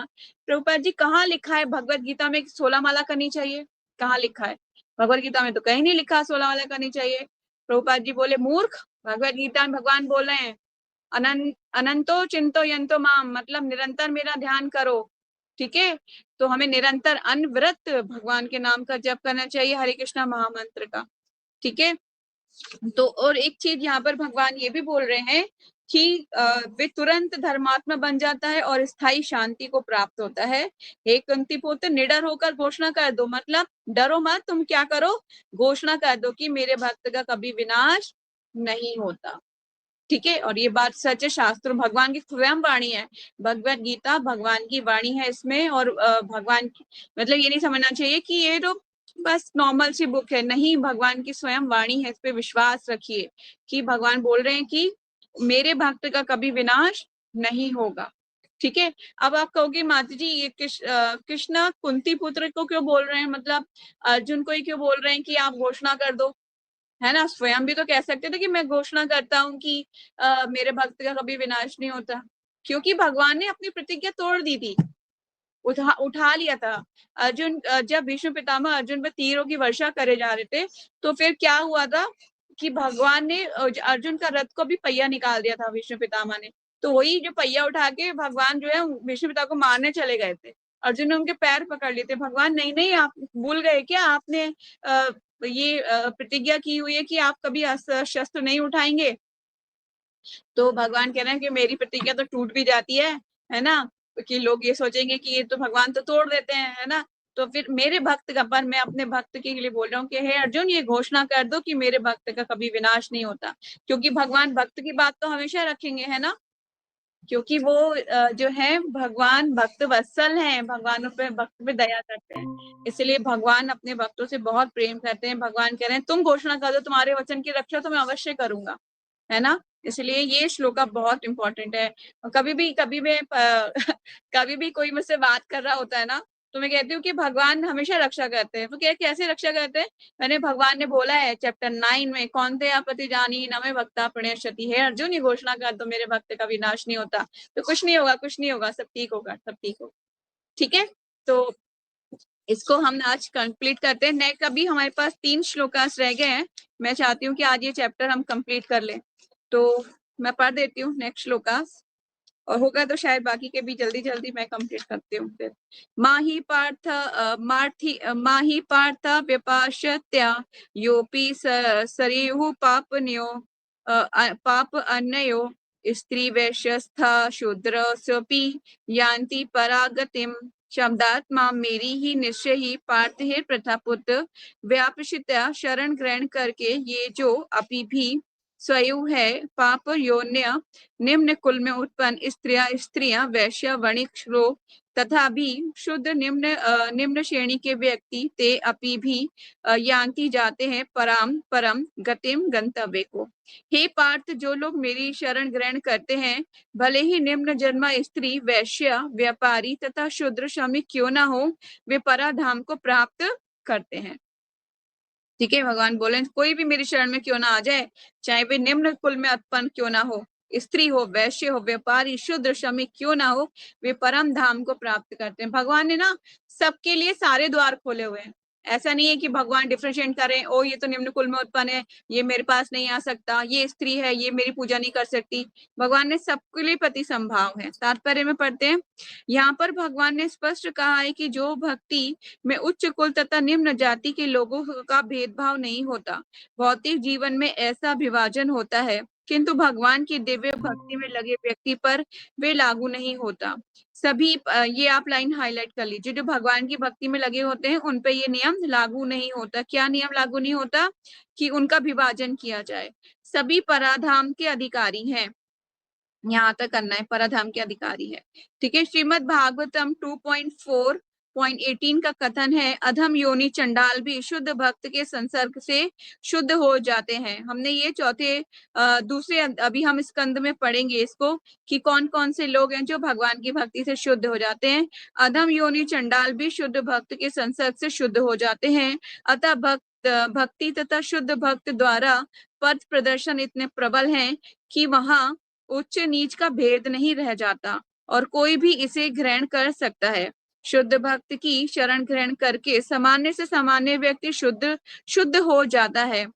प्रभुपाद जी कहाँ लिखा है भगवत गीता में 16 माला करनी चाहिए? कहाँ लिखा है? भगवत गीता में तो कहीं नहीं लिखा 16 माला करनी चाहिए। प्रभुपाद जी बोले, मूर्ख, भगवत गीता में भगवान बोल रहे हैं अनंतो चिंतो यंतो माम, मतलब निरंतर मेरा ध्यान करो। ठीक है, तो हमें निरंतर अनवरत भगवान के नाम का जप करना चाहिए, हरे कृष्णा महामंत्र का। ठीक है, तो और एक चीज यहाँ पर भगवान ये भी बोल रहे हैं कि वे तुरंत धर्मात्मा बन जाता है और स्थायी शांति को प्राप्त होता है। हे कुंती पुत्र, निडर होकर घोषणा कर दो, मतलब डरो मत, तुम क्या करो, घोषणा कर दो कि मेरे भक्त का कभी विनाश नहीं होता। ठीक है, और ये बात सच है, शास्त्र भगवान की स्वयं वाणी है, भगवत गीता भगवान की वाणी है इसमें। और भगवान की मतलब ये नहीं समझना चाहिए कि ये तो बस नॉर्मल सी बुक है, नहीं, भगवान की स्वयं वाणी है, इस पे विश्वास रखिए कि भगवान बोल रहे हैं कि मेरे भक्त का कभी विनाश नहीं होगा। ठीक है, अब आप कहोगे माता जी ये कृष्ण कुंती पुत्र को क्यों बोल रहे हैं, मतलब अर्जुन को ही क्यों बोल रहे हैं कि आप घोषणा कर दो, है ना, स्वयं भी तो कह सकते थे कि मैं घोषणा करता हूँ कि मेरे भक्त का कभी विनाश नहीं होता। क्योंकि भगवान ने अपनी प्रतिज्ञा तोड़ दी थी, उठा लिया था। अर्जुन जब भीष्म पितामह अर्जुन पे तीरों की वर्षा करे जा रहे थे, तो फिर क्या हुआ था कि भगवान ने अर्जुन का रथ को भी पहिया निकाल दिया था भीष्म पितामह ने। तो वही जो पहिया उठा के भगवान जो है भीष्म पितामह को मारने चले गए थे, अर्जुन ने उनके पैर पकड़ लिए थे। भगवान नहीं नहीं, आप भूल गए क्या, आपने ये प्रतिज्ञा की हुई है कि आप कभी शस्त्र नहीं उठाएंगे। तो भगवान कह रहे हैं कि मेरी प्रतिज्ञा तो टूट भी जाती है ना, कि लोग ये सोचेंगे कि ये तो भगवान तो तोड़ देते हैं, है ना। तो फिर मेरे भक्त का, पर मैं अपने भक्त के लिए बोल रहा हूँ कि हे अर्जुन, ये घोषणा कर दो कि मेरे भक्त का कभी विनाश नहीं होता। क्योंकि भगवान भक्त की बात तो हमेशा रखेंगे, है ना, क्योंकि वो जो है भगवान भक्त वत्सल हैं, भगवान पे भक्त पे दया करते हैं, इसलिए भगवान अपने भक्तों से बहुत प्रेम करते हैं। भगवान कह रहे हैं तुम घोषणा कर दो, तुम्हारे वचन की रक्षा तो मैं अवश्य करूंगा, है ना। इसलिए ये श्लोका बहुत इंपॉर्टेंट है। कभी भी कभी भी कोई मुझसे बात कर रहा होता है ना, तो मैं कहती हूँ कि भगवान हमेशा रक्षा करते हैं। तो क्या कैसे रक्षा करते हैं, मैंने भगवान ने बोला है चैप्टर 9 में, कौन थे आपति जानी नमे भक्ता प्रणयति, है अर्जुन ये घोषणा कर दो मेरे भक्त का विनाश नहीं होता। तो कुछ नहीं होगा, कुछ नहीं होगा, सब ठीक होगा, सब ठीक होगा। ठीक है, तो इसको हम आज कंप्लीट करते हैं। नेक्स्ट अभी हमारे पास 3 श्लोकास रह गए हैं, मैं चाहती हूँ कि आज ये चैप्टर हम कंप्लीट कर लें। तो मैं पढ़ देती हूँ नेक्स्ट श्लोकास, और होगा तो शायद बाकी के भी जल्दी जल्दी मैं कंप्लीट करती हूँ फिर। माही पार्थ व्यपाश्यत्या योपि सरेहु पापन्यो पाप अन्यो स्त्री वैश्यस्था शूद्र स्वपि यान्ति परागतिम शब्दात्मा मेरी ही निश्चय ही पार्थ है प्रथापुत्र व्यापशिता शरण ग्रहण करके ये जो अभी भी स्वयं है पाप योन्य निम्न कुल में उत्पन्न स्त्रियां वैश्य वणिक श्लोक तथा भी शुद्ध निम्न श्रेणी के व्यक्ति ते अपि भी यान्ति जाते हैं परम गतिम गंतव्य को। हे पार्थ, जो लोग मेरी शरण ग्रहण करते हैं, भले ही निम्न जन्म स्त्री वैश्य व्यापारी तथा शूद्र श्रमिक क्यों ना हो, वे पराधाम को प्राप्त करते हैं। ठीक है, भगवान बोले कोई भी मेरी शरण में क्यों ना आ जाए, चाहे वे निम्न कुल में उत्पन्न क्यों ना हो, स्त्री हो, वैश्य हो, व्यापारी, शूद्र श्रमिक क्यों ना हो, वे परम धाम को प्राप्त करते हैं। भगवान ने ना सबके लिए सारे द्वार खोले हुए हैं। ऐसा नहीं है कि भगवान डिफरेंशिएट करें, ओ ये तो निम्न कुल में उत्पन्न है, ये मेरे पास नहीं आ सकता, ये स्त्री है, ये मेरी पूजा नहीं कर सकती। भगवान ने सबके लिए पति संभाव है। तात्पर्य में पढ़ते हैं, यहाँ पर भगवान ने स्पष्ट कहा है कि जो भक्ति में उच्च कुल तथा निम्न जाति के लोगों का भेदभाव नहीं होता। भौतिक जीवन में ऐसा विभाजन होता है, किंतु भगवान की दिव्य भक्ति में लगे व्यक्ति पर वे लागू नहीं होता। सभी ये आप लाइन हाईलाइट कर लीजिए, जो भगवान की भक्ति में लगे होते हैं उन पे ये नियम लागू नहीं होता। क्या नियम लागू नहीं होता, कि उनका विभाजन किया जाए। सभी पराधाम के अधिकारी हैं, यहाँ तक करना है, पराधाम के अधिकारी है। ठीक है, श्रीमद् भागवतम 2.4.18 का कथन है, अधम योनि चंडाल भी शुद्ध भक्त के संसर्ग से शुद्ध हो जाते हैं। हमने ये चौथे दूसरे अभी हम स्कंद में पढ़ेंगे इसको, कि कौन कौन से लोग हैं जो भगवान की भक्ति से शुद्ध हो जाते हैं। अधम योनि चंडाल भी शुद्ध भक्त के संसर्ग से शुद्ध हो जाते हैं। अतः भक्ति तथा शुद्ध भक्त द्वारा पथ प्रदर्शन इतने प्रबल हैं कि वहां उच्च नीच का भेद नहीं रह जाता और कोई भी इसे ग्रहण कर सकता है। शुद्ध भक्त की शरण ग्रहण करके सामान्य से सामान्य व्यक्ति शुद्ध हो जाता है।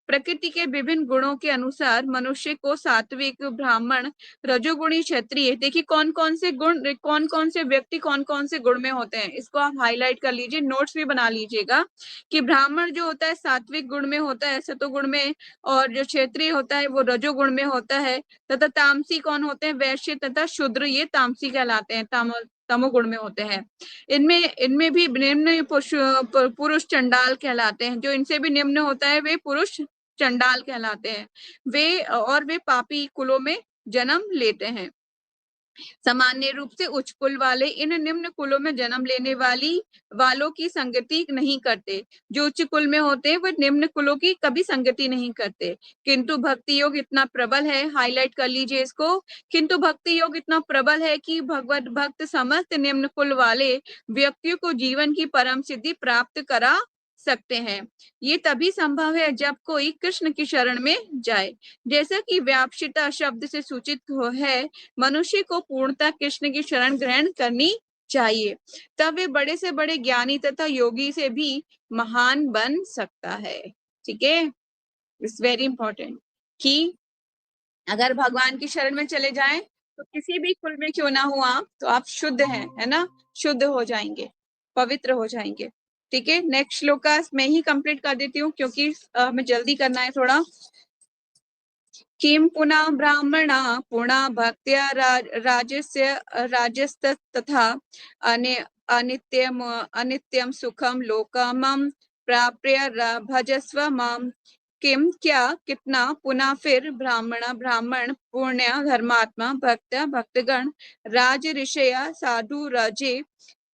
प्रकृति के विभिन्न गुणों के अनुसार मनुष्य को सात्विक, ब्राह्मण, रजोगुणी, क्षत्रिय, देखिए कौन कौन से गुण, कौन कौन से व्यक्ति कौन कौन से गुण में होते हैं, इसको आप हाईलाइट कर लीजिए, नोट्स भी बना लीजिएगा कि ब्राह्मण जो होता है सात्विक गुण में होता है, सतोगुण में, और जो क्षेत्रीय होता है वो रजोगुण में होता है, तथा तामसी कौन होते हैं, वैश्य तथा शूद्र, ये तामसी कहलाते हैं, तमोगुण में होते हैं। इनमें इनमें भी निम्न पुरुष चंडाल कहलाते हैं, जो इनसे भी निम्न होता है वे पुरुष चंडाल कहलाते हैं। वे पापी कुलों में जन्म लेते हैं। सामान्य रूप से उच्च कुल वाले इन निम्न कुलों में जन्म लेने वालों की संगति नहीं करते। जो उच्च कुल में होते हैं वो निम्न कुलों की कभी संगति नहीं करते। किंतु भक्ति योग इतना प्रबल है, हाईलाइट कर लीजिए इसको, किंतु भक्ति योग इतना प्रबल है कि भगवत भक्त समस्त निम्न कुल वाले व्यक्तियों को जीवन की परम सिद्धि प्राप्त करा सकते हैं। ये तभी संभव है जब कोई कृष्ण की शरण में जाए। जैसा कि व्यापशिता शब्द से सूचित है, मनुष्य को पूर्णतः कृष्ण की शरण ग्रहण करनी चाहिए, तब वे बड़े से बड़े ज्ञानी तथा योगी से भी महान बन सकता है। ठीक है, इट्स वेरी इंपॉर्टेंट कि अगर भगवान की शरण में चले जाएं तो किसी भी कुल में क्यों ना हो आप, तो आप शुद्ध हैं, है ना, शुद्ध हो जाएंगे, पवित्र हो जाएंगे। ठीक है, नेक्स्ट श्लोक मैं ही कंप्लीट कर देती हूँ क्योंकि हमें जल्दी करना है थोड़ा। किं पुनः ब्राह्मणा पुनः भक्त्या राजस्य तथा अनित्यम सुखम लोकमं प्राप्य भजस्व माम। किम क्या कितना पुनः फिर ब्राह्मण पुण्य धर्मात्मा भक्त भक्तगण राज ऋषय साधु राजे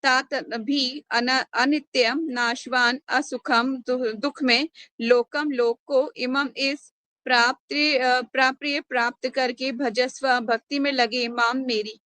तात भी अनित्यम नाशवान असुखम दुख में लोकम लोक को इमम इस प्राप्त करके भजस्व भक्ति में लगे माम मेरी।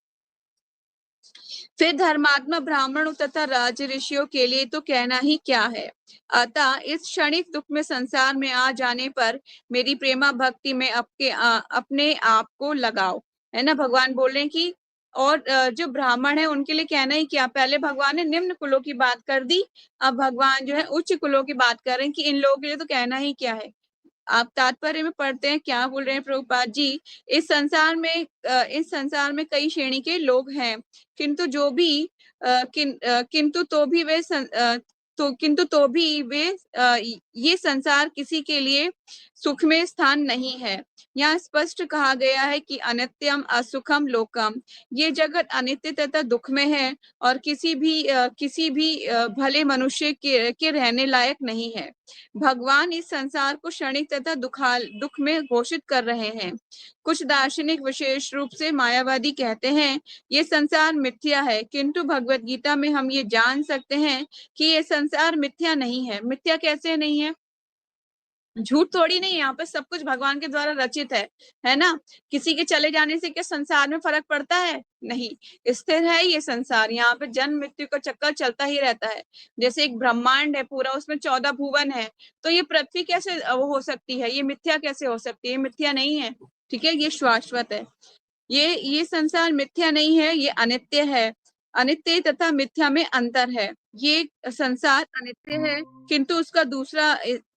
फिर धर्मात्मा ब्राह्मणों तथा राज ऋषियों के लिए तो कहना ही क्या है। अतः इस क्षणिक दुख में संसार में आ जाने पर मेरी प्रेमा भक्ति में अपने आप को लगाओ, है ना। भगवान बोल रहे हैं कि और जो ब्राह्मण है उनके लिए कहना ही क्या, पहले भगवान ने निम्न कुलों की बात कर दी, अब भगवान जो है उच्च कुलों की बात कर रहे हैं कि इन लोगों के लिए तो कहना ही क्या है। आप तात्पर्य में पढ़ते हैं क्या बोल रहे हैं प्रभुपाद जी, इस संसार में कई श्रेणी के लोग हैं, किंतु तो भी वे ये संसार किसी के लिए सुख में स्थान नहीं है। यहाँ स्पष्ट कहा गया है कि अनित्यम असुखम लोकम, ये जगत अनित्य तथा दुख में है और किसी भी भले मनुष्य के रहने लायक नहीं है। भगवान इस संसार को क्षणिक तथा दुख में घोषित कर रहे हैं। कुछ दार्शनिक विशेष रूप से मायावादी कहते हैं ये संसार मिथ्या है, किंतु भगवत गीता में हम ये जान सकते हैं कि ये संसार मिथ्या नहीं है। मिथ्या कैसे नहीं है, झूठ थोड़ी नहीं है, यहाँ पे सब कुछ भगवान के द्वारा रचित है ना। किसी के चले जाने से क्या संसार में फर्क पड़ता है, नहीं, स्थिर है ये संसार, यहाँ पे जन्म मृत्यु का चक्कर चलता ही रहता है। जैसे एक ब्रह्मांड है पूरा, उसमें 14 भुवन है, तो ये पृथ्वी कैसे वो हो सकती है, ये मिथ्या कैसे हो सकती है, मिथ्या नहीं है। ठीक है, ये शाश्वत है, ये संसार मिथ्या नहीं है, ये अनित्य है। अनित्य तथा मिथ्या में अंतर है। ये संसार अनित्य है,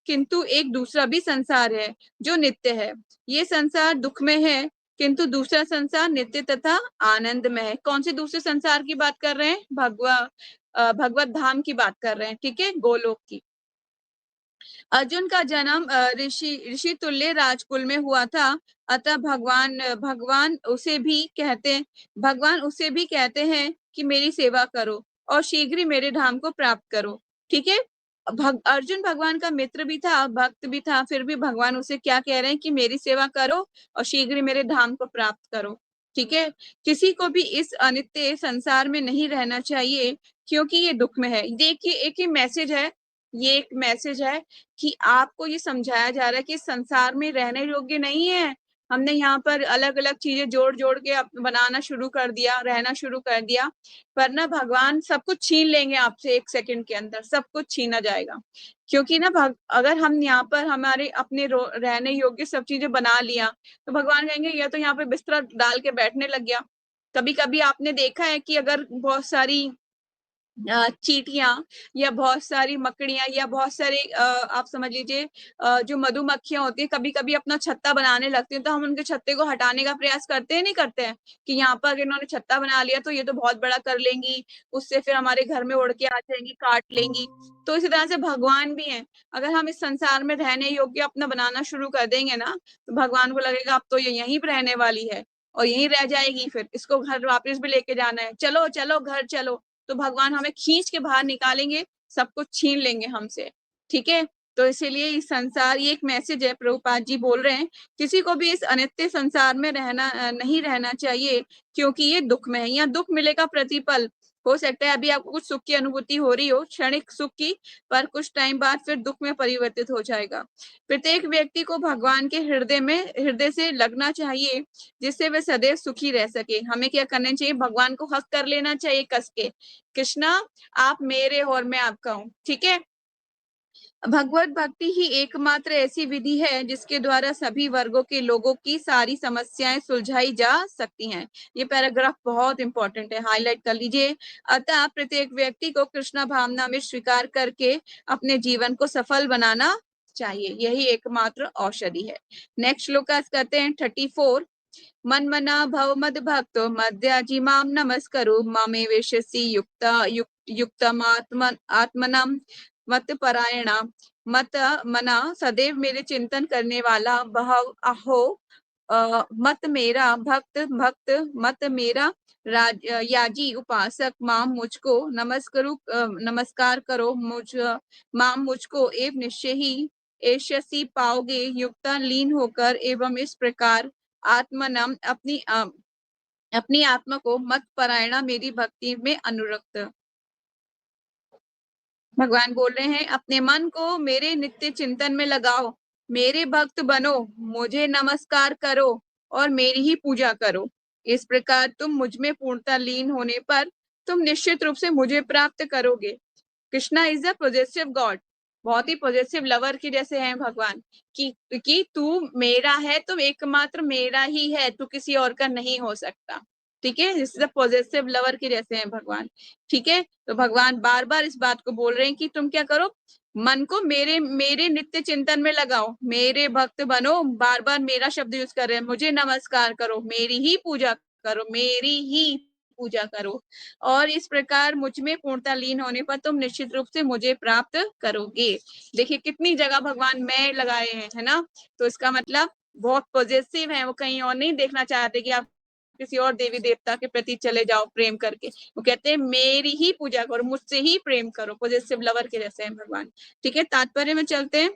किंतु एक दूसरा भी संसार है जो नित्य है। ये संसार दुख में है, किंतु दूसरा संसार नित्य तथा आनंद में है। कौन से दूसरे संसार की बात कर रहे हैं, भगवत धाम की बात कर रहे हैं, ठीक है, गोलोक की। अर्जुन का जन्म ऋषि तुल्य राजकुल में हुआ था, अतः भगवान उसे भी कहते हैं कि मेरी सेवा करो और शीघ्र ही मेरे धाम को प्राप्त करो। ठीक है, अर्जुन भगवान का मित्र भी था, भक्त भी था, फिर भी भगवान उसे क्या कह रहे हैं कि मेरी सेवा करो और शीघ्र ही मेरे धाम को प्राप्त करो। ठीक है, किसी को भी इस अनित्य संसार में नहीं रहना चाहिए क्योंकि ये दुख में है। देखिए एक ही मैसेज है, ये एक मैसेज है कि आपको ये समझाया जा रहा है कि संसार में रहने योग्य नहीं है। हमने यहाँ पर अलग अलग चीजें जोड़ जोड़ के बनाना शुरू कर दिया, रहना शुरू कर दिया, पर ना भगवान सब कुछ छीन लेंगे आपसे, एक सेकंड के अंदर सब कुछ छीना जाएगा। क्योंकि ना अगर हम यहाँ पर हमारे अपने रहने योग्य सब चीजें बना लिया तो भगवान कहेंगे ये तो यहाँ पे बिस्तरा डाल के बैठने लग गया। कभी कभी आपने देखा है कि अगर बहुत सारी चींटियां या बहुत सारी मकड़ियां या बहुत सारे आप समझ लीजिए जो मधुमक्खियां होती है, कभी कभी अपना छत्ता बनाने लगती हैं, तो हम उनके छत्ते को हटाने का प्रयास करते हैं, नहीं करते हैं कि यहाँ पर अगर इन्होंने छत्ता बना लिया तो ये तो बहुत बड़ा कर लेंगी, उससे फिर हमारे घर में उड़ के आ जाएंगी, काट लेंगी। तो इसी तरह से भगवान भी हैं। अगर हम इस संसार में रहने योग्य अपना बनाना शुरू कर देंगे ना, तो भगवान को लगेगा अब तो ये यहीं पर रहने वाली है और यहीं रह जाएगी, फिर इसको घर वापस भी लेके जाना है, चलो चलो घर चलो। तो भगवान हमें खींच के बाहर निकालेंगे, सब कुछ छीन लेंगे हमसे। ठीक है, तो इसीलिए इस संसार, ये एक मैसेज है, प्रभुपाद जी बोल रहे हैं किसी को भी इस अनित्य संसार में नहीं रहना चाहिए, क्योंकि ये दुख में है। यहाँ दुख मिलेगा प्रतिपल। हो सकता है अभी आपको कुछ सुख की अनुभूति हो रही हो, क्षणिक सुख की, पर कुछ टाइम बाद फिर दुख में परिवर्तित हो जाएगा। प्रत्येक व्यक्ति को भगवान के हृदय से लगना चाहिए, जिससे वह सदैव सुखी रह सके। हमें क्या करना चाहिए? भगवान को हक कर लेना चाहिए कस के, कृष्णा आप मेरे और मैं आपका हूँ। ठीक है, भगवत भक्ति ही एकमात्र ऐसी विधि है जिसके द्वारा सभी वर्गों के लोगों की सारी समस्याएं सुलझाई जा सकती हैं। ये पैराग्राफ बहुत इंपॉर्टेंट है, हाईलाइट कर लीजिए। अतः प्रत्येक व्यक्ति को कृष्णा भावना में स्वीकार करके अपने जीवन को सफल बनाना चाहिए, यही एकमात्र औषधि है। नेक्स्ट श्लोक करते हैं 34। मन मना भव मद भक्तो मद्याजी माम नमस्करो मामे वेशसी आत्मनम मत परायणा। मत मना सदैव मेरे चिंतन करने वाला, भाव अहो मत मेरा भक्त भक्त, मत मेरा याजी उपासक, माम मुझको नमस्कार करो, माम मुझको एवं निश्चय ही एष्यसी पाओगे युक्ता लीन होकर। एवं इस प्रकार आत्मनम अपनी आत्मा को मत परायणा, मेरी भक्ति में अनुरक्त। भगवान बोल रहे हैं अपने मन को मेरे नित्य चिंतन में लगाओ, मेरे भक्त बनो, मुझे नमस्कार करो और मेरी ही पूजा करो। इस प्रकार तुम मुझ में पूर्णता लीन होने पर तुम निश्चित रूप से मुझे प्राप्त करोगे। Krishna is a positive God, बहुत ही पॉजिटिव लवर के जैसे हैं भगवान, कि तू मेरा है, तो एकमात्र मेरा ही है, तू किसी और का नहीं हो सकता। ठीक है, इस पॉजिटिव लवर के जैसे हैं भगवान। ठीक है, तो भगवान बार बार इस बात को बोल रहे हैं कि तुम क्या करो, मन को मेरे मेरे नित्य चिंतन में लगाओ, मेरे भक्त बनो, बार बार मेरा शब्द यूज कर रहे हैं, मुझे नमस्कार करो, मेरी ही पूजा करो, मेरी ही पूजा करो, और इस प्रकार मुझ में पूर्णता लीन होने पर तुम निश्चित रूप से मुझे प्राप्त करोगे। देखिए कितनी जगह भगवान मैं लगाए हैं, है ना। तो इसका मतलब बहुत पॉजिटिव है, वो कहीं और नहीं देखना चाहते कि आप किसी और देवी देवता के प्रति चले जाओ प्रेम करके। वो कहते हैं मेरी ही पूजा करो, मुझसे ही प्रेम करो, पॉजिटिव लवर के जैसे हैं भगवान। ठीक है, तात्पर्य में चलते हैं।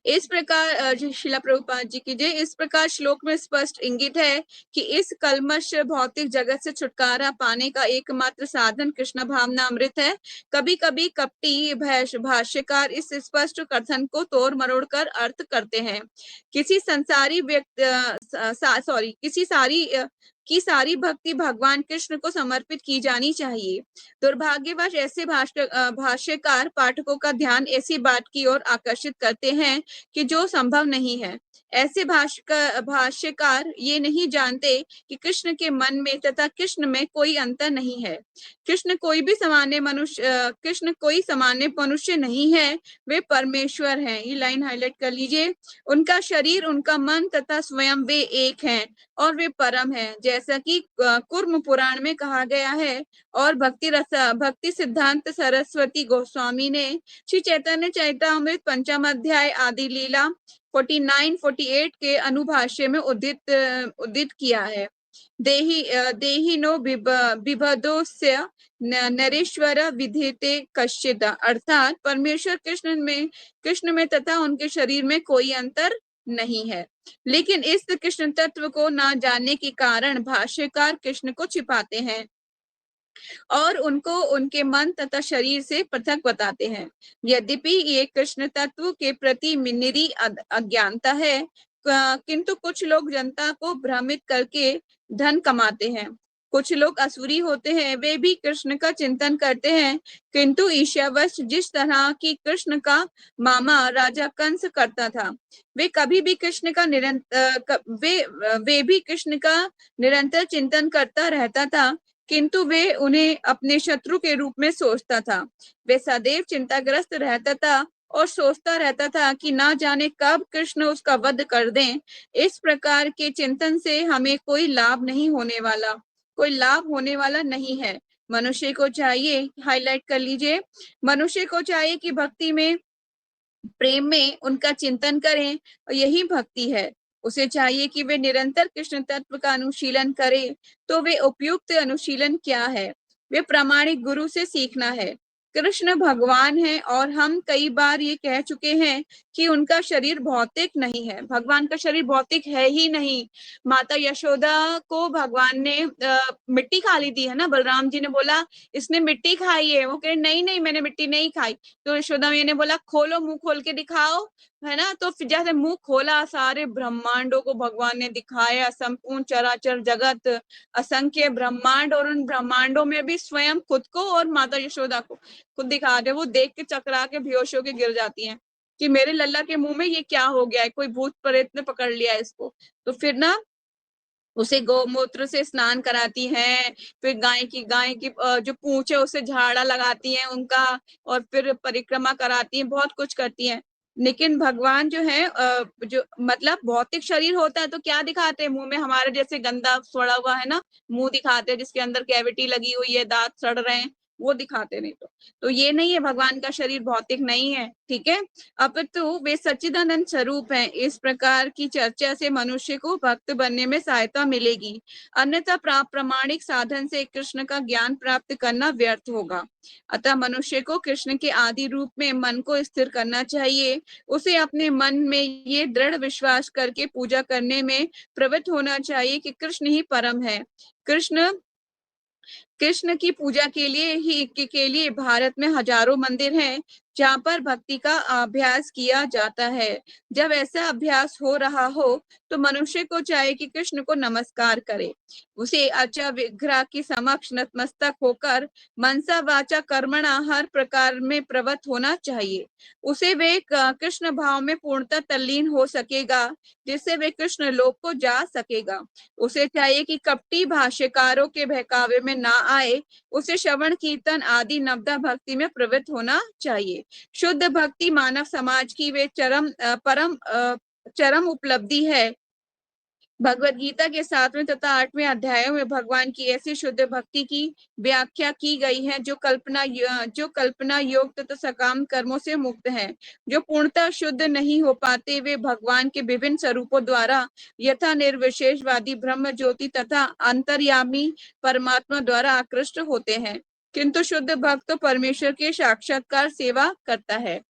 इस प्रकार शिला प्रभुपाद जी की जय। इस प्रकार श्लोक में स्पष्ट इंगित है कि इस कलमश भौतिक जगत से छुटकारा पाने का एकमात्र साधन कृष्ण भावना अमृत है। कभी कभी कपटी भाष्यकार इस स्पष्ट कथन को तोड़ मरोड़ कर अर्थ करते हैं। किसी सारी भक्ति भगवान कृष्ण को समर्पित की जानी चाहिए। दुर्भाग्यवश ऐसे भाष्यकार पाठकों का ध्यान ऐसी बात की ओर आकर्षित करते हैं कि जो संभव नहीं है। ऐसे भाष्यकार ये नहीं जानते कि कृष्ण के मन में तथा कृष्ण में कोई अंतर नहीं है। कृष्ण कोई सामान्य मनुष्य नहीं है, वे परमेश्वर हैं। ये लाइन हाईलाइट कर लीजिए। उनका शरीर, उनका मन तथा स्वयं वे एक हैं और वे परम हैं, जैसा कि कूर्म पुराण में कहा गया है। और भक्ति सिद्धांत सरस्वती गोस्वामी ने श्री चैतन्य चरितामृत पंचम अध्याय आदि लीला 49-48 के अनुभाष्य में उद्धृत किया है। देही नो बिभदोस्य नरेश्वर विधेते कश्चित, अर्थात परमेश्वर कृष्ण में तथा उनके शरीर में कोई अंतर नहीं है। लेकिन इस कृष्ण तत्व को न जानने के कारण भाष्यकार कृष्ण को छिपाते हैं और उनको उनके मन तथा शरीर से पृथक बताते हैं। यद्यपि ये कृष्ण तत्व के प्रति निरी अज्ञानता है, किंतु कुछ लोग जनता को भ्रमित करके धन कमाते हैं। कुछ लोग असुरी होते हैं, वे भी कृष्ण का चिंतन करते हैं, किंतु ईर्ष्यावश जिस तरह की कृष्ण का मामा राजा कंस करता था, वे कभी भी कृष्ण का वे भी कृष्ण का निरंतर चिंतन करता रहता था, किंतु वे उन्हें अपने शत्रु के रूप में सोचता था। वे सदैव चिंताग्रस्त रहता था और सोचता रहता था कि ना जाने कब कृष्ण उसका वध कर दें। इस प्रकार के चिंतन से हमें कोई लाभ नहीं होने वाला, कोई लाभ होने वाला नहीं है। मनुष्य को चाहिए, हाईलाइट कर लीजिए, मनुष्य को चाहिए कि भक्ति में, प्रेम में उनका चिंतन करें, और यही भक्ति है। उसे चाहिए कि वे निरंतर कृष्ण तत्व का अनुशीलन करें। तो वे उपयुक्त अनुशीलन क्या है? वे प्रामाणिक गुरु से सीखना है। कृष्ण भगवान है और हम कई बार ये कह चुके हैं कि उनका शरीर भौतिक नहीं है। भगवान का शरीर भौतिक है ही नहीं। माता यशोदा को भगवान ने मिट्टी खा ली थी, है ना। बलराम जी ने बोला इसने मिट्टी खाई है, वो कहे नहीं नहीं मैंने मिट्टी नहीं खाई। तो यशोदा मैया ने बोला खोलो, मुंह खोल के दिखाओ, है ना। तो फिर जैसे मुंह खोला, सारे ब्रह्मांडों को भगवान ने दिखाया, संपूर्ण चराचर जगत, असंख्य ब्रह्मांड, और उन ब्रह्मांडों में भी स्वयं खुद को और माता यशोदा को खुद दिखा दे। वो देख के चकरा के बेहोश होके गिर जाती हैं कि मेरे लल्ला के मुंह में ये क्या हो गया है, कोई भूत प्रेत ने पकड़ लिया है इसको। तो फिर ना उसे गौमूत्र से स्नान कराती हैं, फिर गाय की जो पूंछ है उसे झाड़ा लगाती हैं उनका, और फिर परिक्रमा कराती हैं, बहुत कुछ करती हैं। लेकिन भगवान जो है जो मतलब भौतिक शरीर होता है तो क्या दिखाते हैं मुंह में? हमारे जैसे गंदा सड़ा हुआ है ना मुंह दिखाते हैं, जिसके अंदर कैविटी लगी हुई है, दांत सड़ रहे हैं, वो दिखाते नहीं। तो ये नहीं है, भगवान का शरीर भौतिक नहीं है, ठीक है। अपितु वे सच्चिदानंद स्वरूप हैं। इस प्रकार की चर्चा से मनुष्य को भक्त बनने में सहायता मिलेगी, अन्यथा प्रामाणिक साधन से कृष्ण का ज्ञान प्राप्त करना व्यर्थ होगा। अतः मनुष्य को कृष्ण के आदि रूप में मन को स्थिर करना चाहिए। उसे अपने मन में ये दृढ़ विश्वास करके पूजा करने में प्रवृत्त होना चाहिए कि कृष्ण ही परम है। कृष्ण की पूजा के लिए भारत में हजारों मंदिर हैं जहाँ पर भक्ति का अभ्यास किया जाता है। जब ऐसा अभ्यास हो रहा हो तो मनुष्य को चाहिए कि कृष्ण को नमस्कार करे, उसे अर्चा विग्रह की समक्ष नतमस्तक होकर मनसा वाचा कर्मणा हर प्रकार में प्रवृत्त होना चाहिए। उसे वे कृष्ण भाव में पूर्णतः तल्लीन हो सकेगा, जिससे वे कृष्ण लोक को जा सकेगा। उसे चाहिए कि कपटी भाष्यकारों के बहकावे में ना आए, उसे श्रवण कीर्तन आदि नवदा भक्ति में प्रवृत्त होना चाहिए। शुद्ध भक्ति मानव समाज की वे चरम उपलब्धि है। भगवत गीता के 7वें तथा 8वें अध्यायों में भगवान की ऐसी शुद्ध भक्ति की व्याख्या की गई है जो कल्पना योग तथा सकाम कर्मों से मुक्त है। जो पूर्णतः शुद्ध नहीं हो पाते वे भगवान के विभिन्न स्वरूपों द्वारा यथा निर्विशेषवादी ब्रह्म ज्योति तथा अंतर्यामी परमात्मा द्वारा आकृष्ट होते हैं, किंतु शुद्ध भक्त परमेश्वर के साक्षात्कार सेवा करता है।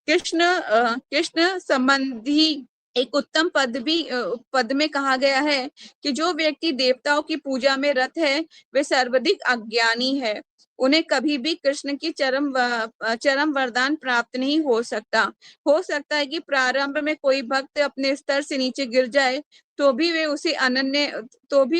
कृष्ण संबंधी एक उत्तम पद में कहा गया है कि जो व्यक्ति देवताओं की पूजा में रत है वे सर्वाधिक अज्ञानी है। उन्हें कभी भी कृष्ण की चरम वरदान प्राप्त नहीं हो सकता। हो सकता है कि प्रारंभ में कोई भक्त अपने स्तर से नीचे गिर जाए तो भी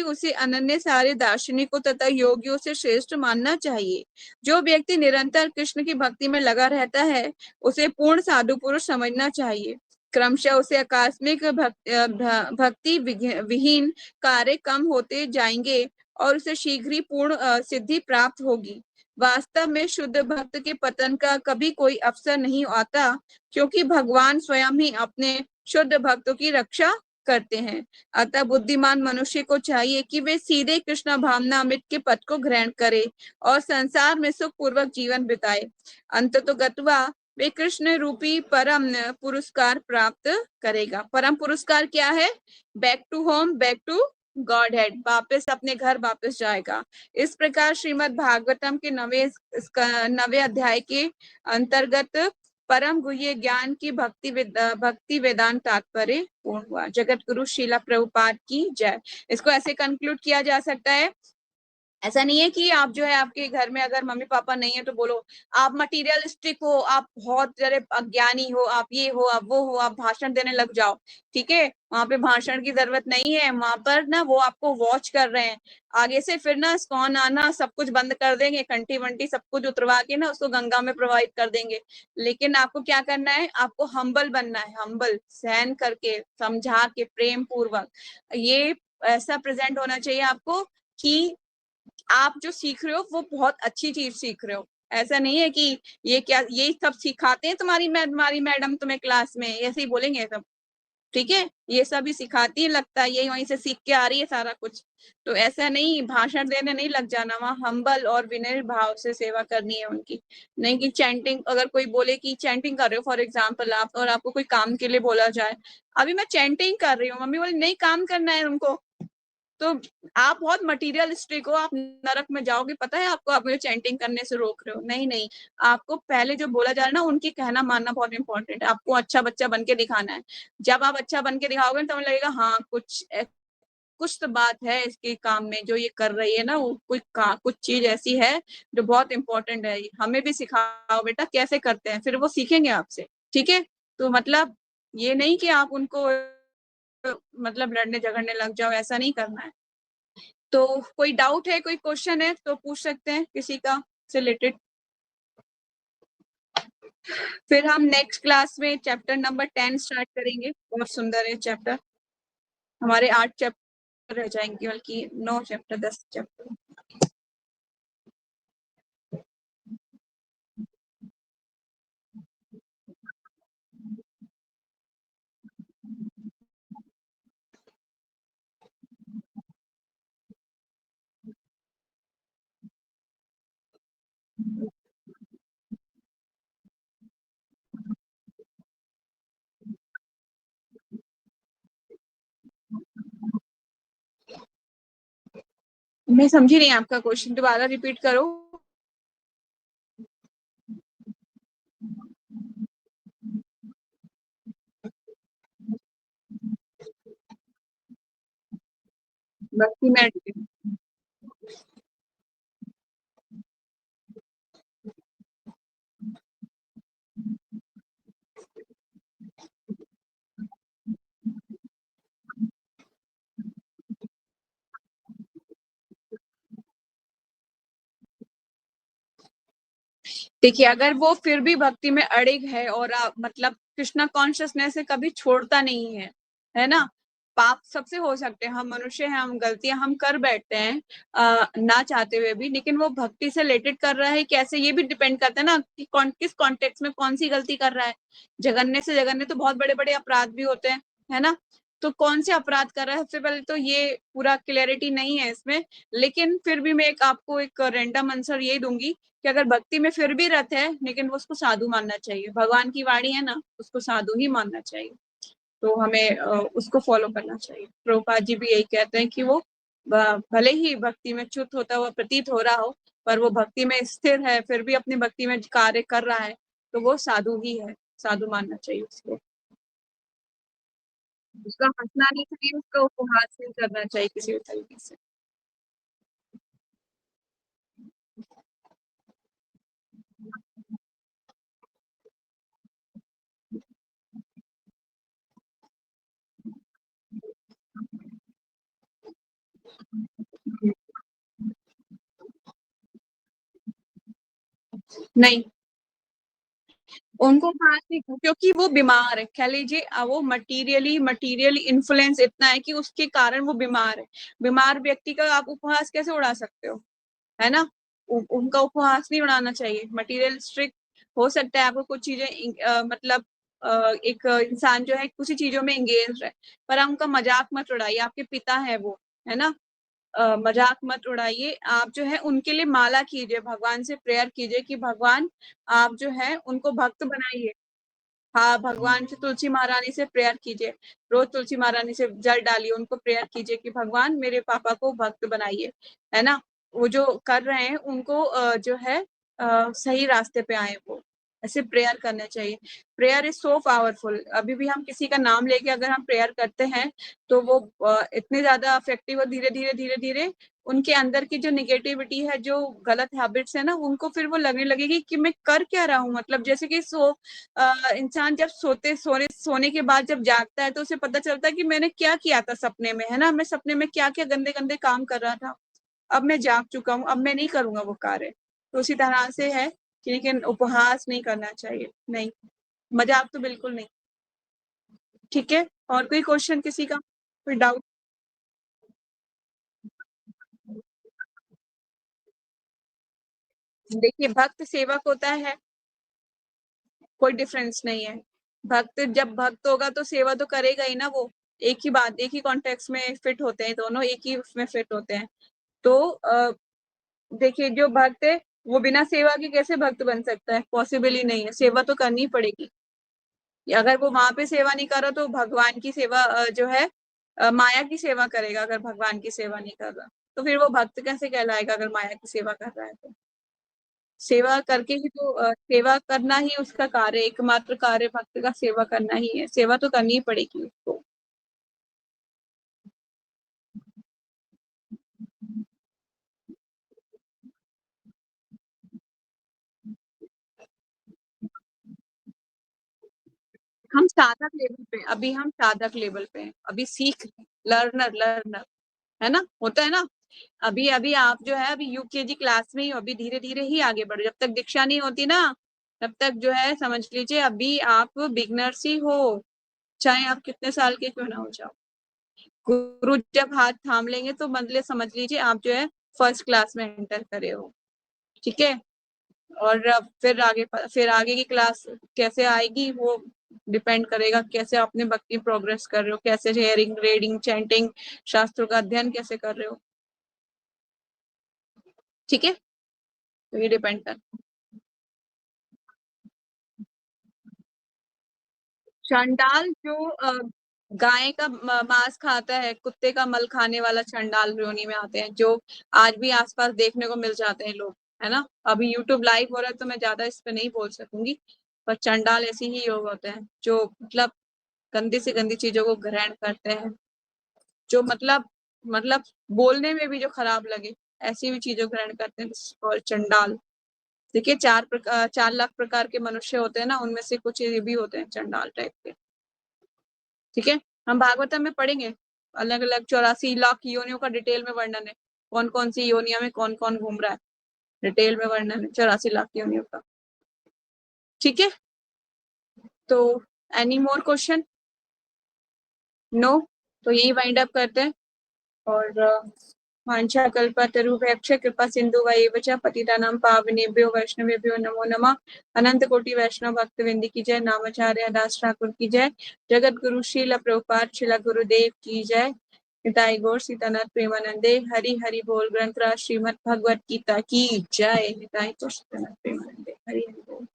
उसे अनन्य सारे दार्शनिकों तथा योगियों से श्रेष्ठ मानना चाहिए। जो व्यक्ति निरंतर कृष्ण की भक्ति में लगा रहता है उसे पूर्ण साधु पुरुष समझना चाहिए। क्रमशः उसे आकस्मिक भक्ति विहीन कार्य कम होते जाएंगे और उसे शीघ्र ही पूर्ण सिद्धि प्राप्त होगी। वास्तव में शुद्ध भक्त के पतन का कभी कोई अवसर नहीं आता, क्योंकि भगवान स्वयं ही अपने शुद्ध भक्तों की रक्षा करते हैं। अतः बुद्धिमान मनुष्य को चाहिए कि वे सीधे कृष्ण भावना अमृत के पद को ग्रहण करे और संसार में सुख पूर्वक जीवन बिताए। अंततोगत्वा वे कृष्ण रूपी परम पुरस्कार प्राप्त करेगा। परम पुरस्कार क्या है? Back to home, back to godhead, वापस अपने घर वापस जाएगा। इस प्रकार श्रीमद् भागवतम के 9वें अध्याय के अंतर्गत परम गुह्य ज्ञान की भक्ति वेदांत तात्पर्य पूर्ण हुआ। जगत गुरु श्रीला प्रभुपाद की जय। इसको ऐसे कंक्लूड किया जा सकता है, ऐसा नहीं है कि आप जो है आपके घर में अगर मम्मी पापा नहीं है तो बोलो आप मटीरियलिस्टिक हो, आप बहुत जरे अज्ञानी हो, आप ये हो, आप वो हो, आप भाषण देने लग जाओ। ठीक है, वहां पे भाषण की जरूरत नहीं है। वहां पर ना वो आपको वॉच कर रहे हैं। आगे से फिर ना स्कॉन आना सब कुछ बंद कर देंगे, कंठी वंटी सब कुछ उतरवा के ना उसको गंगा में प्रवाहित कर देंगे। लेकिन आपको क्या करना है? आपको हम्बल बनना है, हम्बल, सहन करके, समझा के, प्रेम पूर्वक। ये ऐसा प्रेजेंट होना चाहिए आपको कि आप जो सीख रहे हो वो बहुत अच्छी चीज सीख रहे हो। ऐसा नहीं है कि ये क्या, यही सब सिखाते हैं तुम्हारी मैडम तुम्हें क्लास में, ऐसे ही बोलेंगे सब। ठीक है, ये सब ही सिखाती है, लगता है यही वहीं से सीख के आ रही है सारा कुछ। तो ऐसा नहीं, भाषण देने नहीं लग जाना, वहाँ हम्बल और विनय भाव से सेवा करनी है उनकी। नहीं कि चैंटिंग, अगर कोई बोले कि चैंटिंग कर रहे हो फॉर एग्जाम्पल आप, और आपको कोई काम के लिए बोला जाए, अभी मैं चैंटिंग कर रही हूँ, मम्मी बोले नहीं काम करना है तुमको, तो आप बहुत मटीरियलिस्टिक हो, आप नरक में जाओगे पता है आपको, आप मुझे चैंटिंग करने से रोक रहे हो। नहीं नहीं, आपको पहले जो बोला जा रहा है ना, उनकी कहना मानना बहुत इंपॉर्टेंट है। आपको अच्छा बच्चा बन के दिखाना है। जब आप अच्छा बन के दिखाओगे तो लगेगा हाँ कुछ तो बात है इसके काम में, जो ये कर रही है ना, वो कुछ चीज ऐसी है जो बहुत इंपॉर्टेंट है, हमें भी सिखाओ बेटा कैसे करते हैं, फिर वो सीखेंगे आपसे। ठीक है, तो मतलब ये नहीं कि आप उनको मतलब लड़ने झगड़ने लग जाओ, ऐसा नहीं करना है। तो कोई डाउट है, कोई क्वेश्चन है तो पूछ सकते हैं किसी का से रिलेटेड। फिर हम नेक्स्ट क्लास में चैप्टर नंबर 10 स्टार्ट करेंगे। बहुत सुंदर है चैप्टर, हमारे 8 चैप्टर रह जाएंगे, बल्कि 9 चैप्टर, 10 चैप्टर। मैं समझी नहीं आपका क्वेश्चन, दोबारा रिपीट करो। भक्ति में देखिए, अगर वो फिर भी भक्ति में अड़िग है और मतलब कृष्णा कॉन्शियसनेस से कभी छोड़ता नहीं है ना। पाप सबसे हो सकते हैं, हम मनुष्य हैं, हम गलतियां हम कर बैठते हैं ना चाहते हुए भी, लेकिन वो भक्ति से रिलेटेड कर रहा है कैसे, ये भी डिपेंड करता है ना कि किस कॉन्टेक्स्ट में कौन सी गलती कर रहा है। जगन्य से जगन्य तो बहुत बड़े बड़े अपराध भी होते हैं, है ना। तो कौन से अपराध कर रहा है, सबसे पहले तो ये पूरा क्लियरिटी नहीं है इसमें। लेकिन फिर भी मैं आपको एक रैंडम आंसर यही दूंगी कि अगर भक्ति में फिर भी रत है, लेकिन वो उसको साधु मानना चाहिए, भगवान की वाणी है ना, उसको साधु ही मानना चाहिए। तो हमें उसको फॉलो करना चाहिए। प्रभुपाद जी भी यही कहते हैं कि वो भले ही भक्ति में च्युत होता हुआ प्रतीत हो रहा हो, पर वो भक्ति में स्थिर है, फिर भी अपनी भक्ति में कार्य कर रहा है, तो वो साधु ही है, साधु मानना चाहिए उसको। उसका हंसना नहीं चाहिए, उसका उपहास नहीं करना चाहिए किसी भी तरीके से। नहीं, उनको कहा नहीं, क्योंकि वो बीमार है, कह लीजिए वो मटीरियली इन्फ्लुएंस इतना है कि उसके कारण वो बीमार है। बीमार व्यक्ति का आप उपहास कैसे उड़ा सकते हो, है ना। उनका उपहास नहीं उड़ाना चाहिए। मटेरियल स्ट्रिक्ट हो सकता है, आपको कुछ चीजें मतलब एक इंसान जो है कुछ चीजों में एंगेज है, पर आप उनका मजाक मत उड़ाइए, आपके पिता है वो, है ना। मजाक मत उड़ाइए, आप जो है उनके लिए माला कीजिए, भगवान से प्रेयर कीजिए कि भगवान आप जो है उनको भक्त बनाइए। हाँ, भगवान से तुलसी महारानी से प्रेयर कीजिए, रोज तुलसी महारानी से जल डालिए, उनको प्रेयर कीजिए कि भगवान मेरे पापा को भक्त बनाइए, है ना। वो जो कर रहे हैं उनको जो है सही रास्ते पे आए वो, ऐसे प्रेयर करना चाहिए। Prayer is so powerful. अभी भी हम किसी का नाम लेके अगर हम प्रेयर करते हैं तो वो इतने ज्यादा इफेक्टिव, और धीरे धीरे धीरे धीरे उनके अंदर की जो निगेटिविटी है, जो गलत हैबिट्स है ना, उनको फिर वो लगने लगेगी कि मैं कर क्या रहा हूँ। मतलब जैसे कि इंसान जब सोने के बाद जब जागता है तो उसे पता चलता है कि मैंने क्या किया था सपने में, है ना, मैं सपने में क्या क्या गंदे गंदे काम कर रहा था, अब मैं जाग चुका हूँ, अब मैं नहीं करूंगा वो कार्य। तो उसी तरह से है कि, लेकिन उपहास नहीं करना चाहिए, नहीं, मजाक तो बिल्कुल नहीं। ठीक है, और कोई क्वेश्चन किसी का, कोई डाउट। देखिए भक्त सेवक होता है, कोई डिफरेंस नहीं है। भक्त जब भक्त होगा तो सेवा तो करेगा ही ना, वो एक ही बात, एक ही कॉन्टेक्स्ट में फिट होते हैं दोनों, एक ही उसमें फिट होते हैं। तो देखिए जो भक्त है वो बिना सेवा के कैसे भक्त बन सकता है, पॉसिबल ही नहीं है, सेवा तो करनी पड़ेगी। अगर वो वहां पे सेवा नहीं कर रहा तो भगवान की सेवा जो है माया की सेवा करेगा। अगर भगवान की सेवा नहीं कर रहा तो फिर वो भक्त कैसे कहलाएगा, अगर माया की सेवा कर रहा है तो। सेवा करके ही तो सेवा करना ही उसका कार्य, एकमात्र कार्य भक्त का सेवा करना ही है, सेवा तो करनी ही पड़ेगी उसको। हम साधक लेवल पे, अभी हम साधक लेवल पे हैं, अभी सीख लर्नर लर्नर है ना, होता है ना। अभी अभी आप जो है अभी यूकेजी क्लास में ही हो, अभी धीरे धीरे ही आगे बढ़ो, जब तक दीक्षा नहीं होती ना तब तक जो है समझ लीजिए अभी आप बिगनर्स ही हो, चाहे आप कितने साल के क्यों ना हो जाओ। गुरु जब हाथ थाम लेंगे तो मतलब समझ लीजिए आप जो है फर्स्ट क्लास में एंटर करे हो। ठीक है। और फिर आगे की क्लास कैसे आएगी वो डिपेंड करेगा कैसे आपने भक्ति प्रोग्रेस कर रहे हो, कैसे हेयरिंग रीडिंग चैंटिंग शास्त्रों का अध्ययन कैसे कर रहे हो। ठीक है, तो ये डिपेंड कर। चंडाल जो गाय का मांस खाता है, कुत्ते का मल खाने वाला चंडाल योनि में आते हैं, जो आज भी आसपास देखने को मिल जाते हैं लोग, है ना। अभी यूट्यूब लाइव हो रहा है तो मैं ज्यादा इस पे नहीं बोल सकूंगी, पर चंडाल ऐसे ही योग होते हैं जो मतलब गंदी से गंदी चीजों को ग्रहण करते हैं, जो मतलब बोलने में भी जो खराब लगे ऐसी भी चीजों ग्रहण करते हैं, और चंडाल। देखिए 4 लाख प्रकार के मनुष्य होते हैं ना, उनमें से कुछ ये भी होते हैं चंडाल टाइप के। ठीक है। हम भागवतम में पढ़ेंगे, अलग अलग 84 लाख योनियों का डिटेल में वर्णन है, कौन कौन सी योनिया में कौन कौन घूम रहा है, डिटेल में वर्णन है 84 लाख योनियों का। ठीक है। तो एनी मोर क्वेश्चन? नो। तो यही वाइंड अप करते हैं। और वाञ्छा कल्पतरुभ्यश्च कृपा सिंधु च पतितानां पावनेभ्यो वैष्णवेभ्यो नमो नमः। अनंत कोटि वैष्णव भक्त विंद की जय, नामाचार्य दास ठाकुर की जय, जगत गुरु श्रील प्रभुपाद श्रील गुरुदेव की जय, निताई गौर सीतानाथ प्रेमानंदे, हरि हरि बोल ग्रंथराज श्रीमद् भगवत गीता की जय, निताई गौर सीतानाथ प्रेमानंदे, हरि हरि बोल।